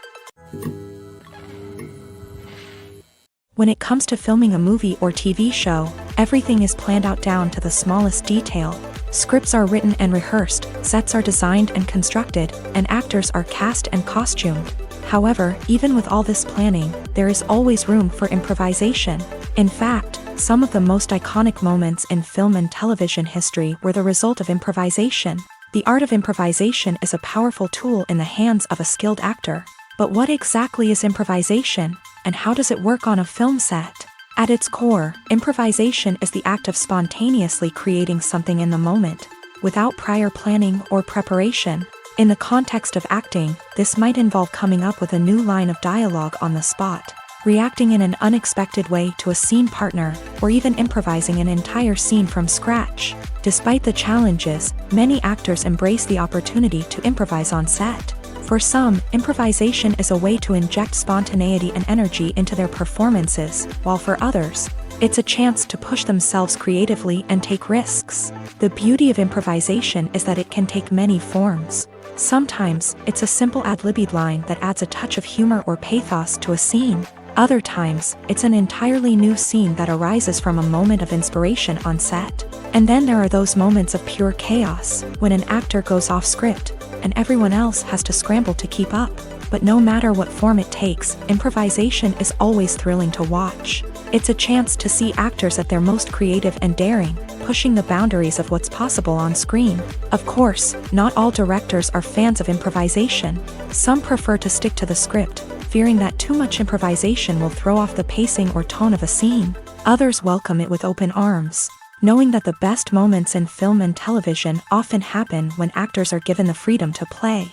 When it comes to filming a movie or TV show, everything is planned out down to the smallest detail. Scripts are written and rehearsed, sets are designed and constructed, and actors are cast and costumed. However, even with all this planning, there is always room for improvisation. In fact, some of the most iconic moments in film and television history were the result of improvisation. The art of improvisation is a powerful tool in the hands of a skilled actor. But what exactly is improvisation, and how does it work on a film set? At its core, improvisation is the act of spontaneously creating something in the moment, without prior planning or preparation. In the context of acting, this might involve coming up with a new line of dialogue on the spot, reacting in an unexpected way to a scene partner, or even improvising an entire scene from scratch. Despite the challenges, many actors embrace the opportunity to improvise on set. For some, improvisation is a way to inject spontaneity and energy into their performances, while for others, it's a chance to push themselves creatively and take risks. The beauty of improvisation is that it can take many forms. Sometimes, it's a simple ad-libbed line that adds a touch of humor or pathos to a scene. Other times, it's an entirely new scene that arises from a moment of inspiration on set. And then there are those moments of pure chaos, when an actor goes off script, and everyone else has to scramble to keep up. But no matter what form it takes, improvisation is always thrilling to watch. It's a chance to see actors at their most creative and daring, pushing the boundaries of what's possible on screen. Of course, not all directors are fans of improvisation. Some prefer to stick to the script, fearing that too much improvisation will throw off the pacing or tone of a scene. Others welcome it with open arms, knowing that the best moments in film and television often happen when actors are given the freedom to play.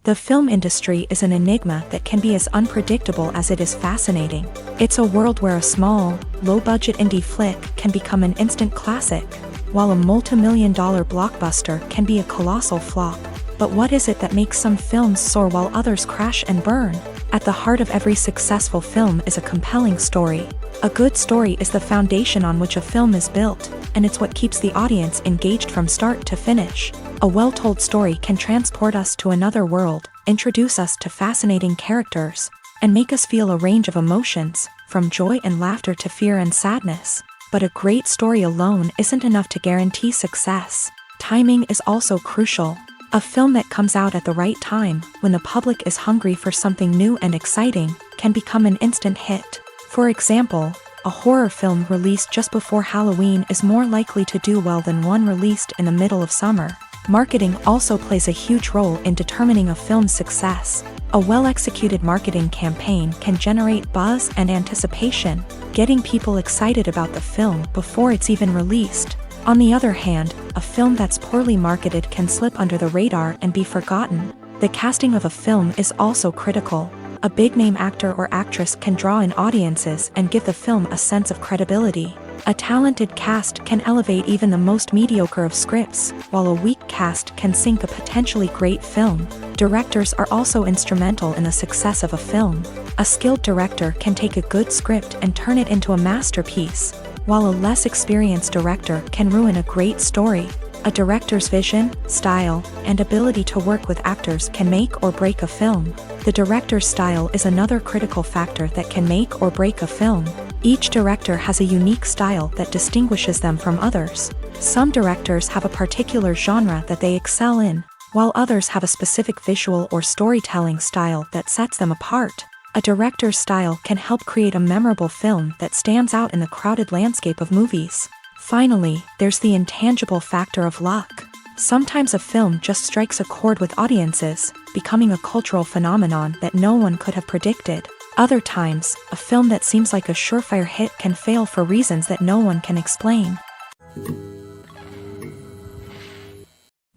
The film industry is an enigma that can be as unpredictable as it is fascinating. It's a world where a small, low-budget indie flick can become an instant classic, while a multi-million-dollar blockbuster can be a colossal flop. But what is it that makes some films soar while others crash and burn? At the heart of every successful film is a compelling story. A good story is the foundation on which a film is built, and it's what keeps the audience engaged from start to finish. A well-told story can transport us to another world, introduce us to fascinating characters, and make us feel a range of emotions, from joy and laughter to fear and sadness. But a great story alone isn't enough to guarantee success. Timing is also crucial. A film that comes out at the right time, when the public is hungry for something new and exciting, can become an instant hit. For example, a horror film released just before Halloween is more likely to do well than one released in the middle of summer. Marketing also plays a huge role in determining a film's success. A well-executed marketing campaign can generate buzz and anticipation, getting people excited about the film before it's even released. On the other hand, a film that's poorly marketed can slip under the radar and be forgotten. The casting of a film is also critical. A big-name actor or actress can draw in audiences and give the film a sense of credibility. A talented cast can elevate even the most mediocre of scripts, while a weak cast can sink a potentially great film. Directors are also instrumental in the success of a film. A skilled director can take a good script and turn it into a masterpiece, while a less experienced director can ruin a great story. A director's vision, style, and ability to work with actors can make or break a film. The director's style is another critical factor that can make or break a film. Each director has a unique style that distinguishes them from others. Some directors have a particular genre that they excel in, while others have a specific visual or storytelling style that sets them apart. A director's style can help create a memorable film that stands out in the crowded landscape of movies. Finally, there's the intangible factor of luck. Sometimes a film just strikes a chord with audiences, becoming a cultural phenomenon that no one could have predicted. Other times, a film that seems like a surefire hit can fail for reasons that no one can explain.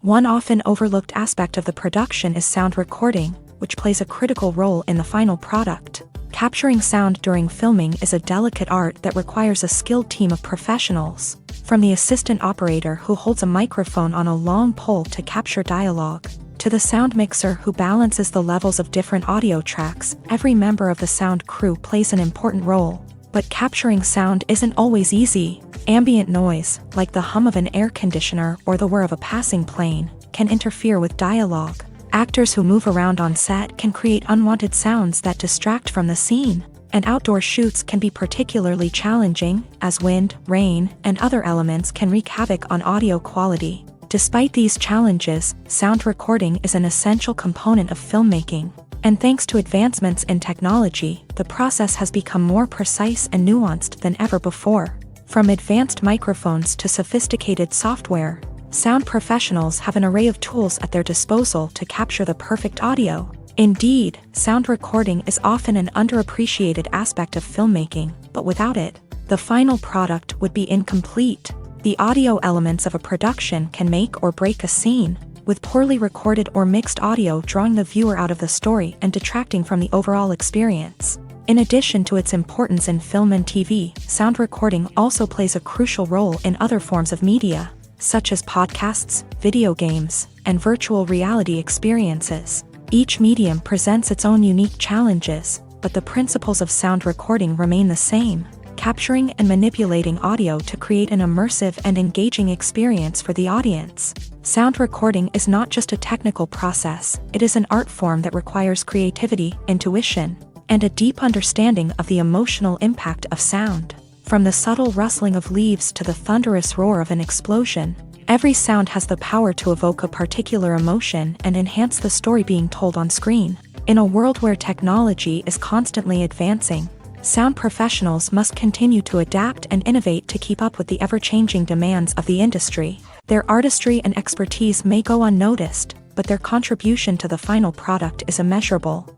One often overlooked aspect of the production is sound recording, which plays a critical role in the final product. Capturing sound during filming is a delicate art that requires a skilled team of professionals. From the assistant operator who holds a microphone on a long pole to capture dialogue, to the sound mixer who balances the levels of different audio tracks, every member of the sound crew plays an important role. But capturing sound isn't always easy. Ambient noise, like the hum of an air conditioner or the whir of a passing plane, can interfere with dialogue. Actors who move around on set can create unwanted sounds that distract from the scene. And outdoor shoots can be particularly challenging, as wind, rain, and other elements can wreak havoc on audio quality. Despite these challenges, sound recording is an essential component of filmmaking. And thanks to advancements in technology, the process has become more precise and nuanced than ever before. From advanced microphones to sophisticated software, sound professionals have an array of tools at their disposal to capture the perfect audio. Indeed, sound recording is often an underappreciated aspect of filmmaking, but without it, the final product would be incomplete. The audio elements of a production can make or break a scene, with poorly recorded or mixed audio drawing the viewer out of the story and detracting from the overall experience. In addition to its importance in film and TV, sound recording also plays a crucial role in other forms of media, such as podcasts, video games, and virtual reality experiences. Each medium presents its own unique challenges, but the principles of sound recording remain the same, capturing and manipulating audio to create an immersive and engaging experience for the audience. Sound recording is not just a technical process, it is an art form that requires creativity, intuition, and a deep understanding of the emotional impact of sound. From the subtle rustling of leaves to the thunderous roar of an explosion, every sound has the power to evoke a particular emotion and enhance the story being told on screen. In a world where technology is constantly advancing, sound professionals must continue to adapt and innovate to keep up with the ever-changing demands of the industry. Their artistry and expertise may go unnoticed, but their contribution to the final product is immeasurable.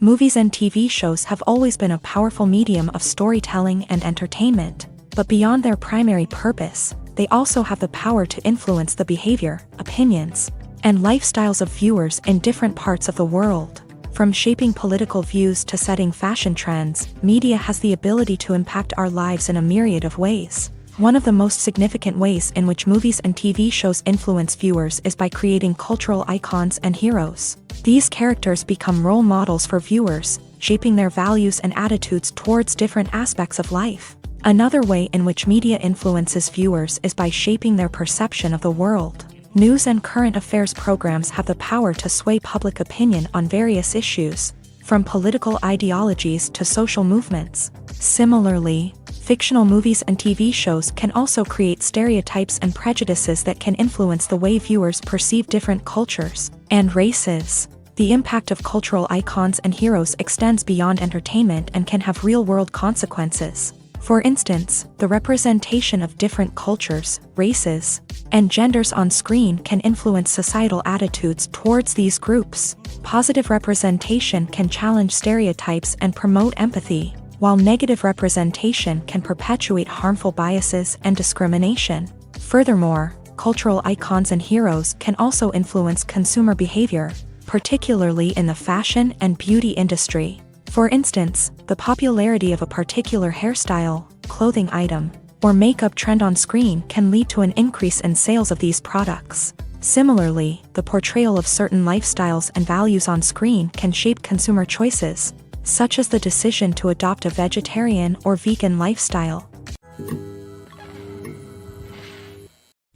Movies and TV shows have always been a powerful medium of storytelling and entertainment. But beyond their primary purpose, they also have the power to influence the behavior, opinions, and lifestyles of viewers in different parts of the world. From shaping political views to setting fashion trends, media has the ability to impact our lives in a myriad of ways. One of the most significant ways in which movies and TV shows influence viewers is by creating cultural icons and heroes. These characters become role models for viewers, shaping their values and attitudes towards different aspects of life. Another way in which media influences viewers is by shaping their perception of the world. News and current affairs programs have the power to sway public opinion on various issues, from political ideologies to social movements. Similarly, fictional movies and TV shows can also create stereotypes and prejudices that can influence the way viewers perceive different cultures and races. The impact of cultural icons and heroes extends beyond entertainment and can have real-world consequences. For instance, the representation of different cultures, races, and genders on screen can influence societal attitudes towards these groups. Positive representation can challenge stereotypes and promote empathy, while negative representation can perpetuate harmful biases and discrimination. Furthermore, cultural icons and heroes can also influence consumer behavior, particularly in the fashion and beauty industry. For instance, the popularity of a particular hairstyle, clothing item, or makeup trend on screen can lead to an increase in sales of these products. Similarly, the portrayal of certain lifestyles and values on screen can shape consumer choices, such as the decision to adopt a vegetarian or vegan lifestyle.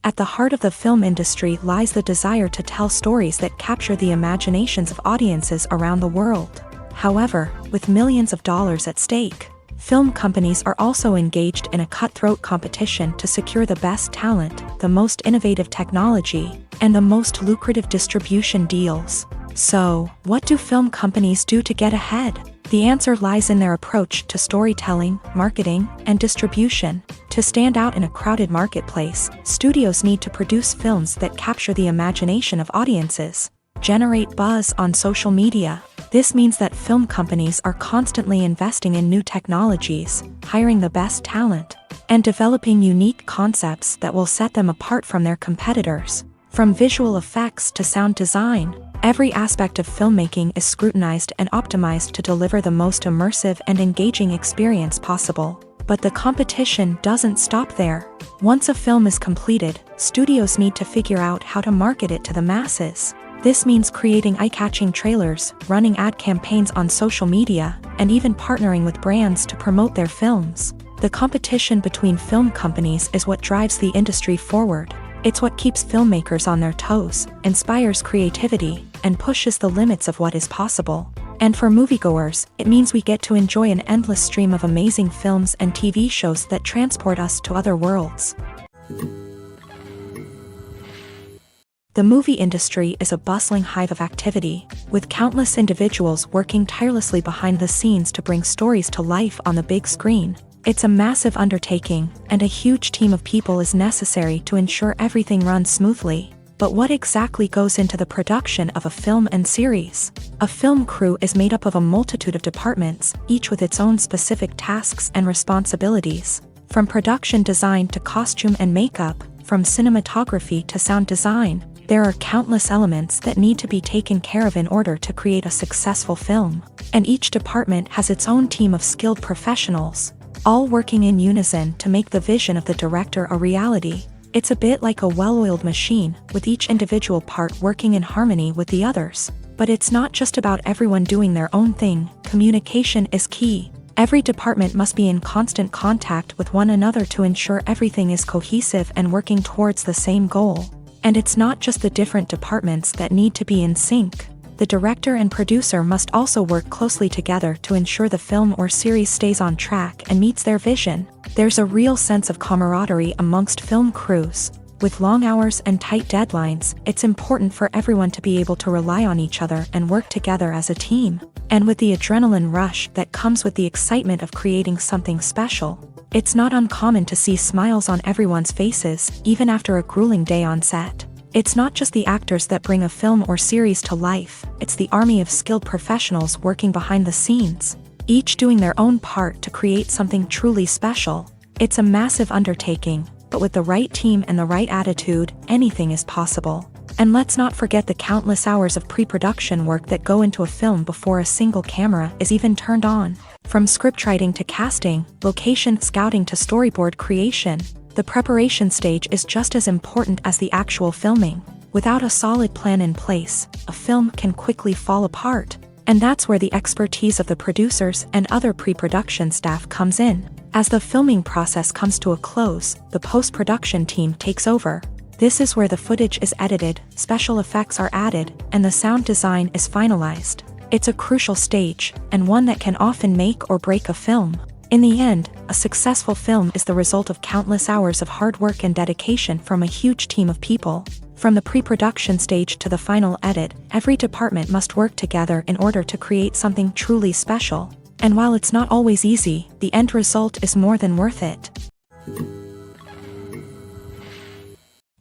At the heart of the film industry lies the desire to tell stories that capture the imaginations of audiences around the world. However, with millions of dollars at stake, film companies are also engaged in a cutthroat competition to secure the best talent, the most innovative technology, and the most lucrative distribution deals. So, what do film companies do to get ahead? The answer lies in their approach to storytelling, marketing, and distribution. To stand out in a crowded marketplace, studios need to produce films that capture the imagination of audiences, generate buzz on social media. This means that film companies are constantly investing in new technologies, hiring the best talent, and developing unique concepts that will set them apart from their competitors. From visual effects to sound design, every aspect of filmmaking is scrutinized and optimized to deliver the most immersive and engaging experience possible. But the competition doesn't stop there. Once a film is completed, studios need to figure out how to market it to the masses. This means creating eye-catching trailers, running ad campaigns on social media, and even partnering with brands to promote their films. The competition between film companies is what drives the industry forward. It's what keeps filmmakers on their toes, inspires creativity, and pushes the limits of what is possible. And for moviegoers, it means we get to enjoy an endless stream of amazing films and TV shows that transport us to other worlds. The movie industry is a bustling hive of activity, with countless individuals working tirelessly behind the scenes to bring stories to life on the big screen. It's a massive undertaking, and a huge team of people is necessary to ensure everything runs smoothly. But what exactly goes into the production of a film and series? A film crew is made up of a multitude of departments, each with its own specific tasks and responsibilities. From production design to costume and makeup, from cinematography to sound design, there are countless elements that need to be taken care of in order to create a successful film. And each department has its own team of skilled professionals, all working in unison to make the vision of the director a reality. It's a bit like a well-oiled machine, with each individual part working in harmony with the others. But it's not just about everyone doing their own thing. Communication is key. Every department must be in constant contact with one another to ensure everything is cohesive and working towards the same goal. And it's not just the different departments that need to be in sync. The director and producer must also work closely together to ensure the film or series stays on track and meets their vision. There's a real sense of camaraderie amongst film crews. With long hours and tight deadlines, it's important for everyone to be able to rely on each other and work together as a team. And with the adrenaline rush that comes with the excitement of creating something special, it's not uncommon to see smiles on everyone's faces, even after a grueling day on set. It's not just the actors that bring a film or series to life, it's the army of skilled professionals working behind the scenes, each doing their own part to create something truly special. It's a massive undertaking, but with the right team and the right attitude, anything is possible. And let's not forget the countless hours of pre-production work that go into a film before a single camera is even turned on. From scriptwriting to casting, location scouting to storyboard creation, the preparation stage is just as important as the actual filming. Without a solid plan in place, a film can quickly fall apart. And that's where the expertise of the producers and other pre-production staff comes in. As the filming process comes to a close, the post-production team takes over. This is where the footage is edited, special effects are added, and the sound design is finalized. It's a crucial stage, and one that can often make or break a film. In the end, a successful film is the result of countless hours of hard work and dedication from a huge team of people. From the pre-production stage to the final edit, every department must work together in order to create something truly special. And while it's not always easy, the end result is more than worth it.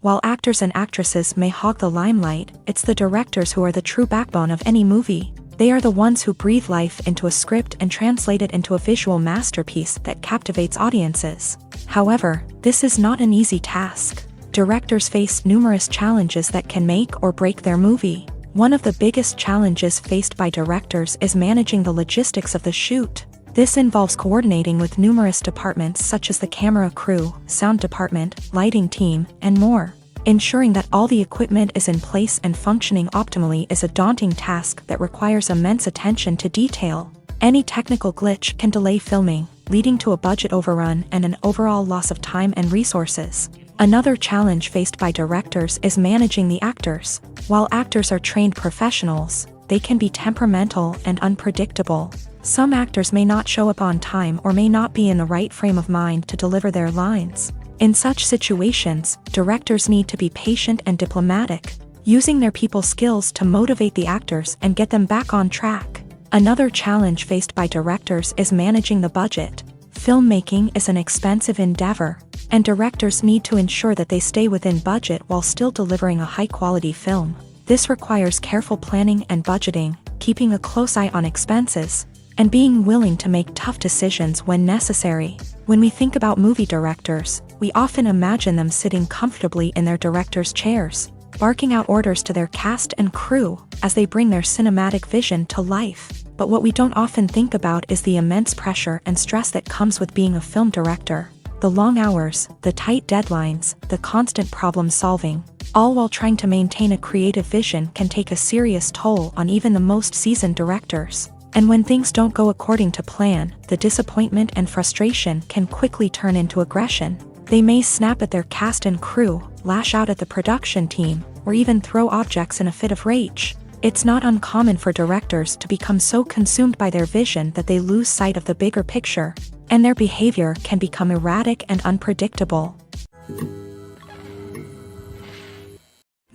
While actors and actresses may hog the limelight, it's the directors who are the true backbone of any movie. They are the ones who breathe life into a script and translate it into a visual masterpiece that captivates audiences. However, this is not an easy task. Directors face numerous challenges that can make or break their movie. One of the biggest challenges faced by directors is managing the logistics of the shoot. This involves coordinating with numerous departments such as the camera crew, sound department, lighting team, and more. Ensuring that all the equipment is in place and functioning optimally is a daunting task that requires immense attention to detail. Any technical glitch can delay filming, leading to a budget overrun and an overall loss of time and resources. Another challenge faced by directors is managing the actors. While actors are trained professionals, they can be temperamental and unpredictable. Some actors may not show up on time or may not be in the right frame of mind to deliver their lines. In such situations, directors need to be patient and diplomatic, using their people skills to motivate the actors and get them back on track. Another challenge faced by directors is managing the budget. Filmmaking is an expensive endeavor, and directors need to ensure that they stay within budget while still delivering a high-quality film. This requires careful planning and budgeting, keeping a close eye on expenses, and being willing to make tough decisions when necessary. When we think about movie directors, we often imagine them sitting comfortably in their director's chairs, barking out orders to their cast and crew as they bring their cinematic vision to life. But what we don't often think about is the immense pressure and stress that comes with being a film director. The long hours, the tight deadlines, the constant problem solving, all while trying to maintain a creative vision can take a serious toll on even the most seasoned directors. And when things don't go according to plan, the disappointment and frustration can quickly turn into aggression. They may snap at their cast and crew, lash out at the production team, or even throw objects in a fit of rage. It's not uncommon for directors to become so consumed by their vision that they lose sight of the bigger picture, and their behavior can become erratic and unpredictable.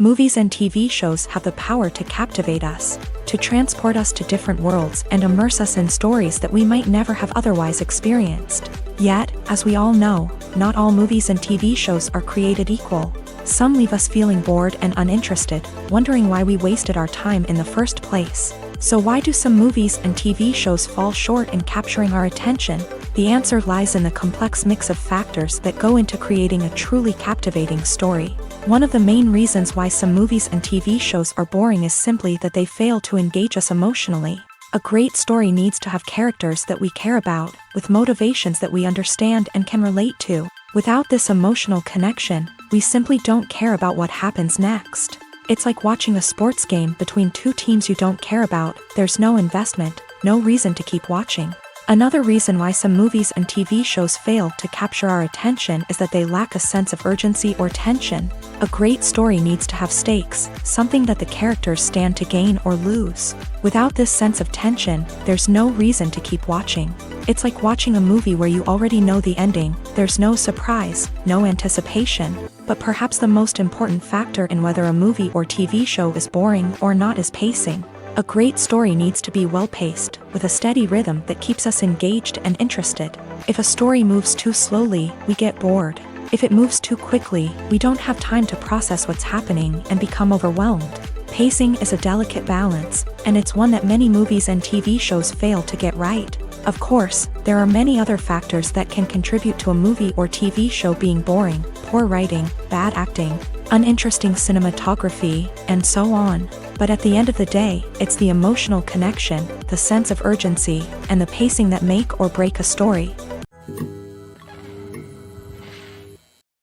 Movies and TV shows have the power to captivate us, to transport us to different worlds and immerse us in stories that we might never have otherwise experienced. Yet, as we all know, not all movies and TV shows are created equal. Some leave us feeling bored and uninterested, wondering why we wasted our time in the first place. So why do some movies and TV shows fall short in capturing our attention? The answer lies in the complex mix of factors that go into creating a truly captivating story. One of the main reasons why some movies and TV shows are boring is simply that they fail to engage us emotionally. A great story needs to have characters that we care about, with motivations that we understand and can relate to. Without this emotional connection, we simply don't care about what happens next. It's like watching a sports game between two teams you don't care about. There's no investment, no reason to keep watching. Another reason why some movies and TV shows fail to capture our attention is that they lack a sense of urgency or tension. A great story needs to have stakes, something that the characters stand to gain or lose. Without this sense of tension, there's no reason to keep watching. It's like watching a movie where you already know the ending. There's no surprise, no anticipation. But perhaps the most important factor in whether a movie or TV show is boring or not is pacing. A great story needs to be well-paced, with a steady rhythm that keeps us engaged and interested. If a story moves too slowly, we get bored. If it moves too quickly, we don't have time to process what's happening and become overwhelmed. Pacing is a delicate balance, and it's one that many movies and TV shows fail to get right. Of course, there are many other factors that can contribute to a movie or TV show being boring: poor writing, bad acting, uninteresting cinematography, and so on. But at the end of the day, it's the emotional connection, the sense of urgency, and the pacing that make or break a story.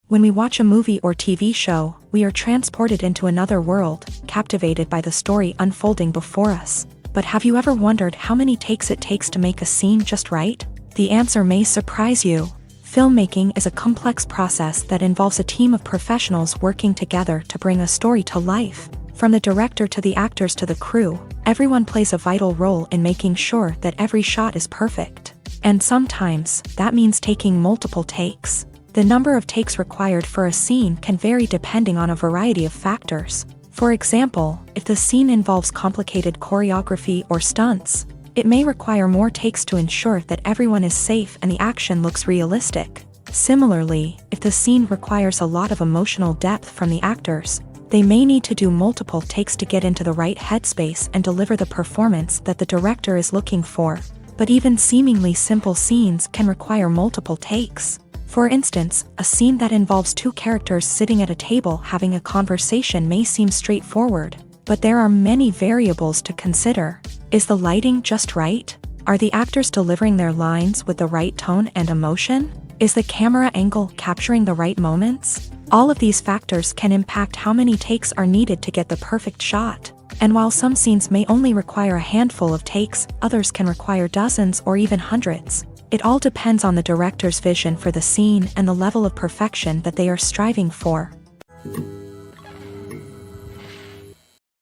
When we watch a movie or TV show, we are transported into another world, captivated by the story unfolding before us. But have you ever wondered how many takes it takes to make a scene just right? The answer may surprise you. Filmmaking is a complex process that involves a team of professionals working together to bring a story to life. From the director to the actors to the crew, everyone plays a vital role in making sure that every shot is perfect. And sometimes, that means taking multiple takes. The number of takes required for a scene can vary depending on a variety of factors. For example, if the scene involves complicated choreography or stunts, it may require more takes to ensure that everyone is safe and the action looks realistic. Similarly, if the scene requires a lot of emotional depth from the actors, they may need to do multiple takes to get into the right headspace and deliver the performance that the director is looking for. But even seemingly simple scenes can require multiple takes. For instance, a scene that involves two characters sitting at a table having a conversation may seem straightforward, but there are many variables to consider. Is the lighting just right? Are the actors delivering their lines with the right tone and emotion? Is the camera angle capturing the right moments? All of these factors can impact how many takes are needed to get the perfect shot. And while some scenes may only require a handful of takes, others can require dozens or even hundreds. It all depends on the director's vision for the scene and the level of perfection that they are striving for.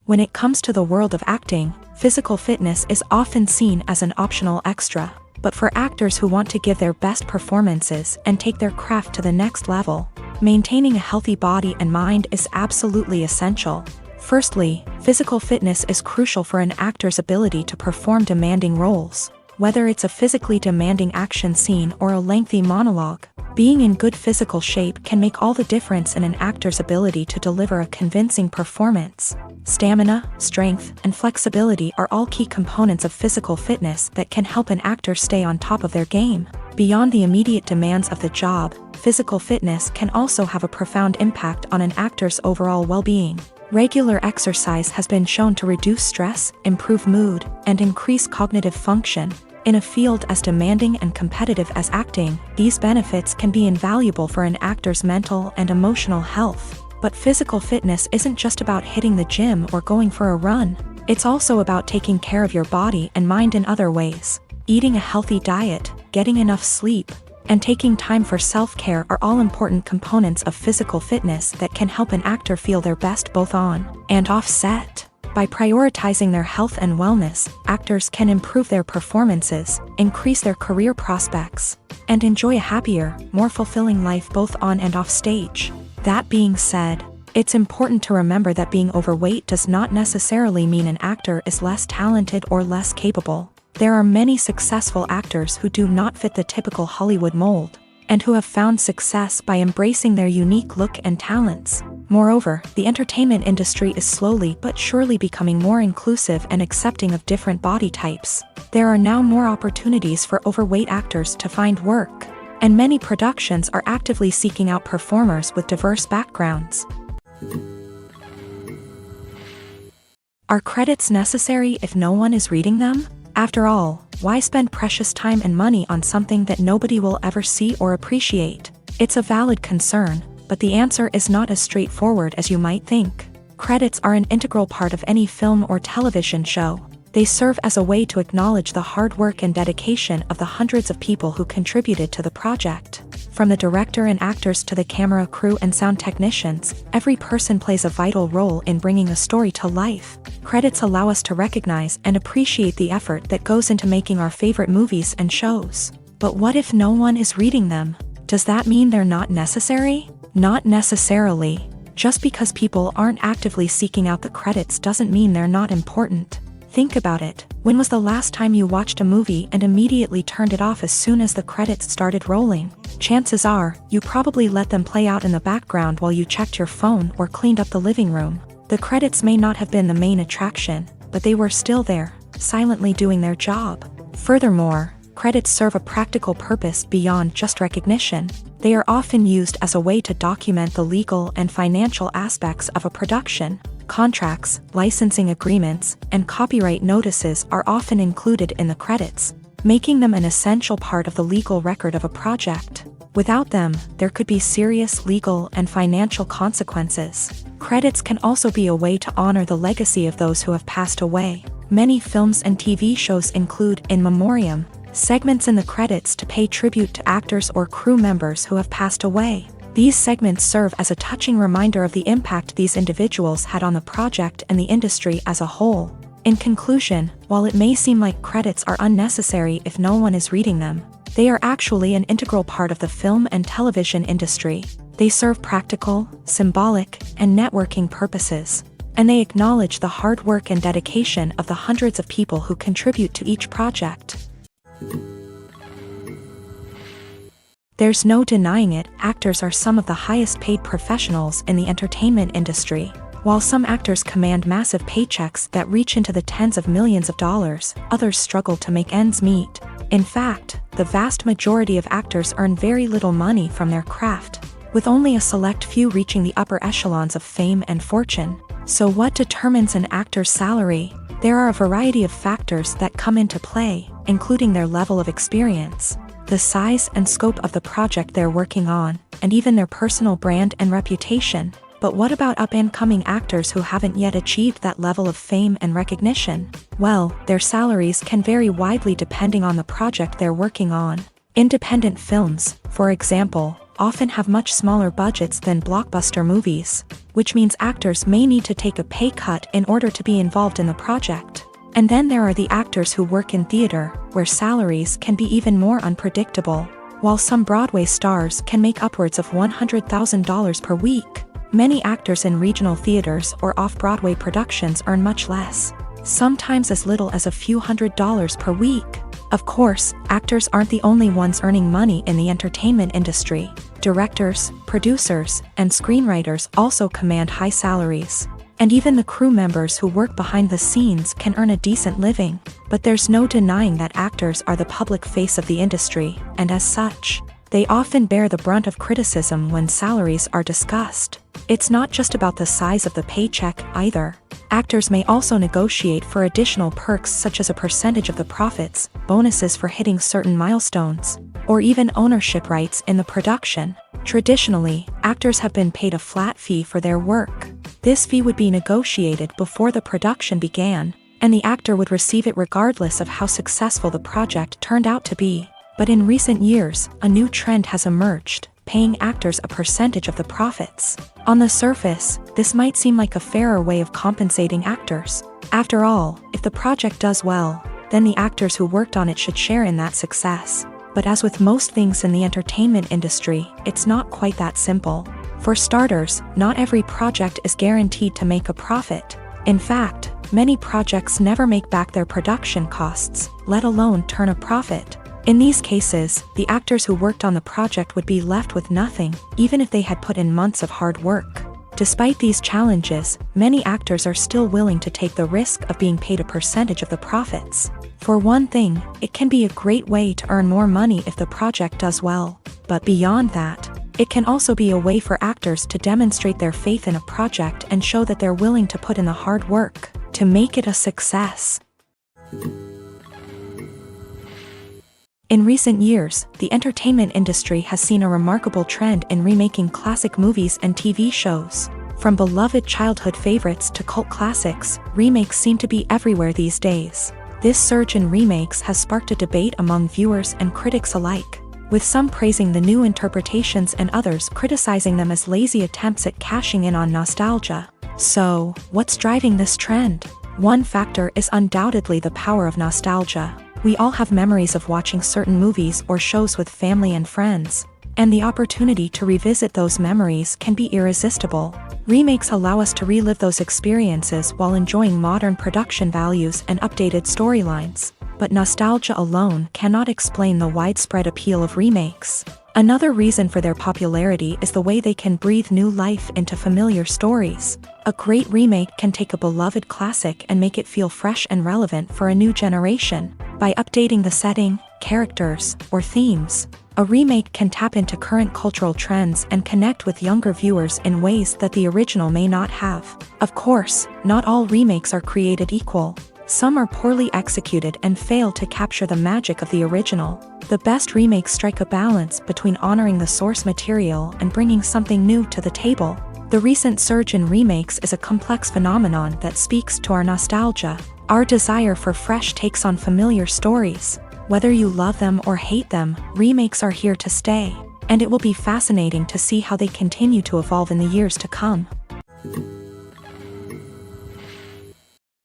When it comes to the world of acting, physical fitness is often seen as an optional extra. But for actors who want to give their best performances and take their craft to the next level, maintaining a healthy body and mind is absolutely essential. Firstly, physical fitness is crucial for an actor's ability to perform demanding roles. Whether it's a physically demanding action scene or a lengthy monologue, being in good physical shape can make all the difference in an actor's ability to deliver a convincing performance. Stamina, strength, and flexibility are all key components of physical fitness that can help an actor stay on top of their game. Beyond the immediate demands of the job, physical fitness can also have a profound impact on an actor's overall well-being. Regular exercise has been shown to reduce stress, improve mood, and increase cognitive function. In a field as demanding and competitive as acting, these benefits can be invaluable for an actor's mental and emotional health. But physical fitness isn't just about hitting the gym or going for a run. It's also about taking care of your body and mind in other ways. Eating a healthy diet, getting enough sleep, and taking time for self-care are all important components of physical fitness that can help an actor feel their best both on and off set. By prioritizing their health and wellness, actors can improve their performances, increase their career prospects, and enjoy a happier, more fulfilling life both on and off stage. That being said, it's important to remember that being overweight does not necessarily mean an actor is less talented or less capable. There are many successful actors who do not fit the typical Hollywood mold, and who have found success by embracing their unique look and talents. Moreover, the entertainment industry is slowly but surely becoming more inclusive and accepting of different body types. There are now more opportunities for overweight actors to find work, and many productions are actively seeking out performers with diverse backgrounds. Are credits necessary if no one is reading them? After all, why spend precious time and money on something that nobody will ever see or appreciate? It's a valid concern, but the answer is not as straightforward as you might think. Credits are an integral part of any film or television show. They serve as a way to acknowledge the hard work and dedication of the hundreds of people who contributed to the project. From the director and actors to the camera crew and sound technicians, every person plays a vital role in bringing a story to life. Credits allow us to recognize and appreciate the effort that goes into making our favorite movies and shows. But what if no one is reading them? Does that mean they're not necessary? Not necessarily. Just because people aren't actively seeking out the credits doesn't mean they're not important. Think about it. When was the last time you watched a movie and immediately turned it off as soon as the credits started rolling? Chances are, you probably let them play out in the background while you checked your phone or cleaned up the living room. The credits may not have been the main attraction, but they were still there, silently doing their job. Furthermore, credits serve a practical purpose beyond just recognition. They are often used as a way to document the legal and financial aspects of a production. Contracts, licensing agreements, and copyright notices are often included in the credits, making them an essential part of the legal record of a project. Without them, there could be serious legal and financial consequences. Credits can also be a way to honor the legacy of those who have passed away. Many films and TV shows include in memoriam segments in the credits to pay tribute to actors or crew members who have passed away. These segments serve as a touching reminder of the impact these individuals had on the project and the industry as a whole. In conclusion, while it may seem like credits are unnecessary if no one is reading them, They are actually an integral part of the film and television industry. They serve practical, symbolic, and networking purposes, and they acknowledge the hard work and dedication of the hundreds of people who contribute to each project. There's no denying it, actors are some of the highest paid professionals in the entertainment industry. While some actors command massive paychecks that reach into the tens of millions of dollars, others struggle to make ends meet. In fact, the vast majority of actors earn very little money from their craft, with only a select few reaching the upper echelons of fame and fortune. So what determines an actor's salary? There are a variety of factors that come into play, including their level of experience, the size and scope of the project they're working on, and even their personal brand and reputation. But what about up-and-coming actors who haven't yet achieved that level of fame and recognition? Well, their salaries can vary widely depending on the project they're working on. Independent films, for example, often have much smaller budgets than blockbuster movies, which means actors may need to take a pay cut in order to be involved in the project. And then there are the actors who work in theater, where salaries can be even more unpredictable. While some Broadway stars can make upwards of $100,000 per week, many actors in regional theaters or off-Broadway productions earn much less, sometimes as little as a few $100s per week. Of course, actors aren't the only ones earning money in the entertainment industry. Directors, producers, and screenwriters also command high salaries. And even the crew members who work behind the scenes can earn a decent living. But there's no denying that actors are the public face of the industry, and as such, they often bear the brunt of criticism when salaries are discussed. It's not just about the size of the paycheck, either. Actors may also negotiate for additional perks such as a percentage of the profits, bonuses for hitting certain milestones, or even ownership rights in the production. Traditionally, actors have been paid a flat fee for their work. This fee would be negotiated before the production began, and the actor would receive it regardless of how successful the project turned out to be. But in recent years, a new trend has emerged, paying actors a percentage of the profits. On the surface, this might seem like a fairer way of compensating actors. After all, if the project does well, then the actors who worked on it should share in that success. But as with most things in the entertainment industry, it's not quite that simple. For starters, not every project is guaranteed to make a profit. In fact, many projects never make back their production costs, let alone turn a profit. In these cases, the actors who worked on the project would be left with nothing, even if they had put in months of hard work. Despite these challenges, many actors are still willing to take the risk of being paid a percentage of the profits. For one thing, it can be a great way to earn more money if the project does well. But beyond that, it can also be a way for actors to demonstrate their faith in a project and show that they're willing to put in the hard work to make it a success. In recent years, the entertainment industry has seen a remarkable trend in remaking classic movies and TV shows. From beloved childhood favorites to cult classics, remakes seem to be everywhere these days. This surge in remakes has sparked a debate among viewers and critics alike, with some praising the new interpretations and others criticizing them as lazy attempts at cashing in on nostalgia. So, what's driving this trend? One factor is undoubtedly the power of nostalgia. We all have memories of watching certain movies or shows with family and friends, and the opportunity to revisit those memories can be irresistible. Remakes allow us to relive those experiences while enjoying modern production values and updated storylines. But nostalgia alone cannot explain the widespread appeal of remakes. Another reason for their popularity is the way they can breathe new life into familiar stories. A great remake can take a beloved classic and make it feel fresh and relevant for a new generation. By updating the setting, characters, or themes, a remake can tap into current cultural trends and connect with younger viewers in ways that the original may not have. Of course, not all remakes are created equal. Some are poorly executed and fail to capture the magic of the original. The best remakes strike a balance between honoring the source material and bringing something new to the table. The recent surge in remakes is a complex phenomenon that speaks to our nostalgia, our desire for fresh takes on familiar stories. Whether you love them or hate them, remakes are here to stay, and it will be fascinating to see how they continue to evolve in the years to come.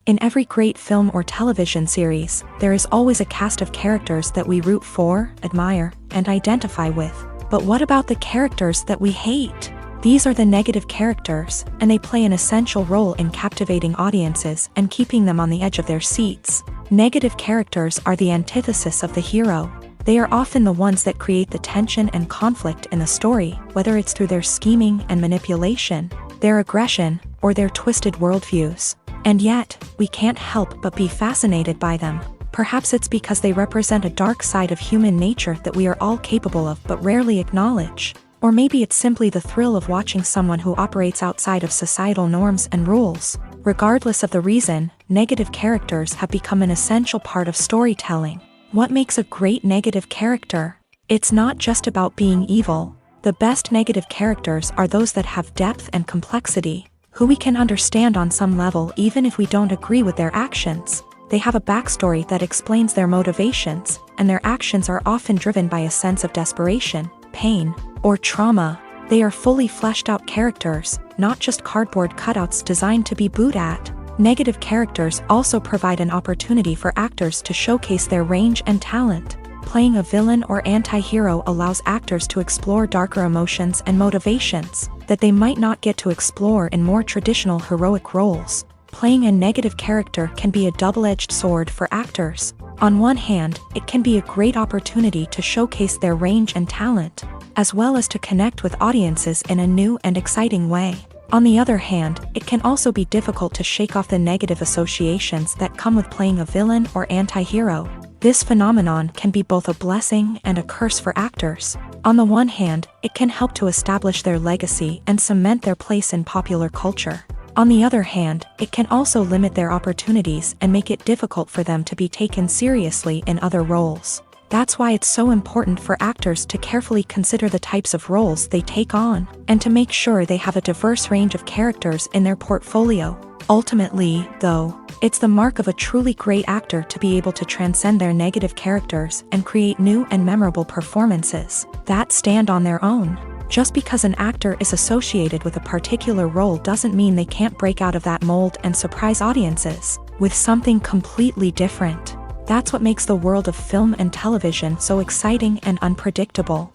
In every great film or television series, there is always a cast of characters that we root for, admire, and identify with. But what about the characters that we hate? These are the negative characters, and they play an essential role in captivating audiences and keeping them on the edge of their seats. Negative characters are the antithesis of the hero. They are often the ones that create the tension and conflict in the story, whether it's through their scheming and manipulation, their aggression, or their twisted worldviews. And yet, we can't help but be fascinated by them. Perhaps it's because they represent a dark side of human nature that we are all capable of but rarely acknowledge. Or maybe it's simply the thrill of watching someone who operates outside of societal norms and rules. Regardless of the reason, negative characters have become an essential part of storytelling. What makes a great negative character? It's not just about being evil. The best negative characters are those that have depth and complexity, who we can understand on some level even if we don't agree with their actions. They have a backstory that explains their motivations, and their actions are often driven by a sense of desperation, pain, or trauma. They are fully fleshed out characters, not just cardboard cutouts designed to be booed at. Negative characters also provide an opportunity for actors to showcase their range and talent. Playing a villain or anti-hero allows actors to explore darker emotions and motivations that they might not get to explore in more traditional heroic roles. Playing a negative character can be a double-edged sword for actors. On one hand, it can be a great opportunity to showcase their range and talent, as well as to connect with audiences in a new and exciting way. On the other hand, it can also be difficult to shake off the negative associations that come with playing a villain or anti-hero. This phenomenon can be both a blessing and a curse for actors. On the one hand, it can help to establish their legacy and cement their place in popular culture. On the other hand, it can also limit their opportunities and make it difficult for them to be taken seriously in other roles. That's why it's so important for actors to carefully consider the types of roles they take on, and to make sure they have a diverse range of characters in their portfolio. Ultimately, though, it's the mark of a truly great actor to be able to transcend their negative characters and create new and memorable performances that stand on their own. Just because an actor is associated with a particular role doesn't mean they can't break out of that mold and surprise audiences with something completely different. That's what makes the world of film and television so exciting and unpredictable.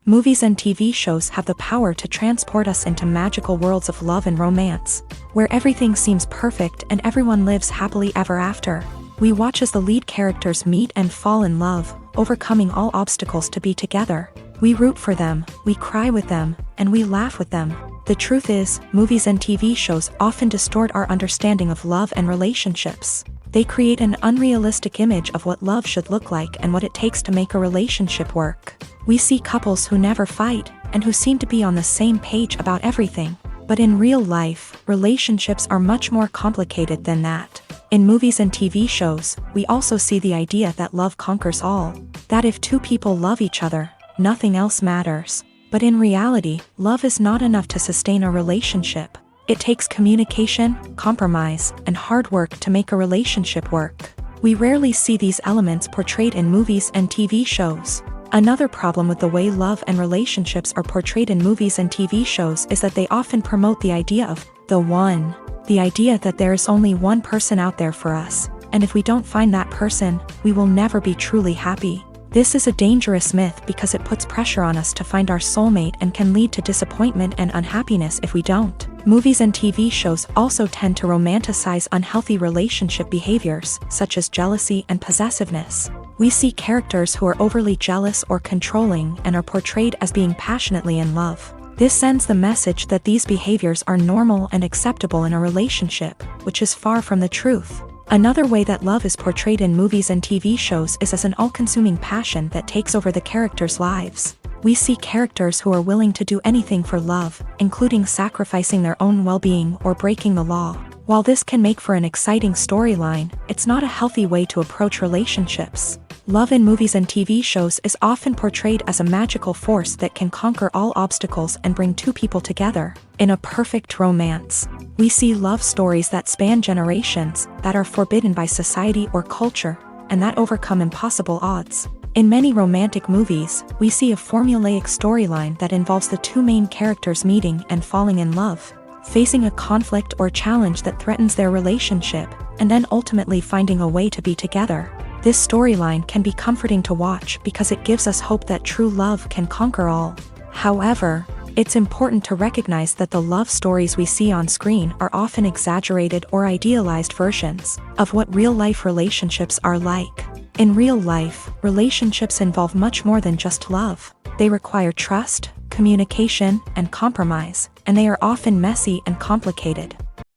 Movies and TV shows have the power to transport us into magical worlds of love and romance, where everything seems perfect and everyone lives happily ever after. We watch as the lead characters meet and fall in love, overcoming all obstacles to be together. We root for them, we cry with them, and we laugh with them. The truth is, movies and TV shows often distort our understanding of love and relationships. They create an unrealistic image of what love should look like and what it takes to make a relationship work. We see couples who never fight, and who seem to be on the same page about everything. But in real life, relationships are much more complicated than that. In movies and TV shows, we also see the idea that love conquers all. That if two people love each other, nothing else matters. But in reality, love is not enough to sustain a relationship. It takes communication, compromise, and hard work to make a relationship work. We rarely see these elements portrayed in movies and TV shows. Another problem with the way love and relationships are portrayed in movies and TV shows is that they often promote the idea of the one. The idea that there is only one person out there for us, and if we don't find that person, we will never be truly happy. This is a dangerous myth because it puts pressure on us to find our soulmate and can lead to disappointment and unhappiness if we don't. Movies and TV shows also tend to romanticize unhealthy relationship behaviors, such as jealousy and possessiveness. We see characters who are overly jealous or controlling and are portrayed as being passionately in love. This sends the message that these behaviors are normal and acceptable in a relationship, which is far from the truth. Another way that love is portrayed in movies and TV shows is as an all-consuming passion that takes over the characters' lives. We see characters who are willing to do anything for love, including sacrificing their own well-being or breaking the law. While this can make for an exciting storyline, it's not a healthy way to approach relationships. Love in movies and TV shows is often portrayed as a magical force that can conquer all obstacles and bring two people together in a perfect romance. We see love stories that span generations, that are forbidden by society or culture, and that overcome impossible odds. In many romantic movies, we see a formulaic storyline that involves the two main characters meeting and falling in love. facing a conflict or challenge that threatens their relationship, and then ultimately finding a way to be together. This storyline can be comforting to watch because it gives us hope that true love can conquer all. However, it's important to recognize that the love stories we see on screen are often exaggerated or idealized versions of what real-life relationships are like. In real life, relationships involve much more than just love. They require trust, communication, and compromise, and they are often messy and complicated.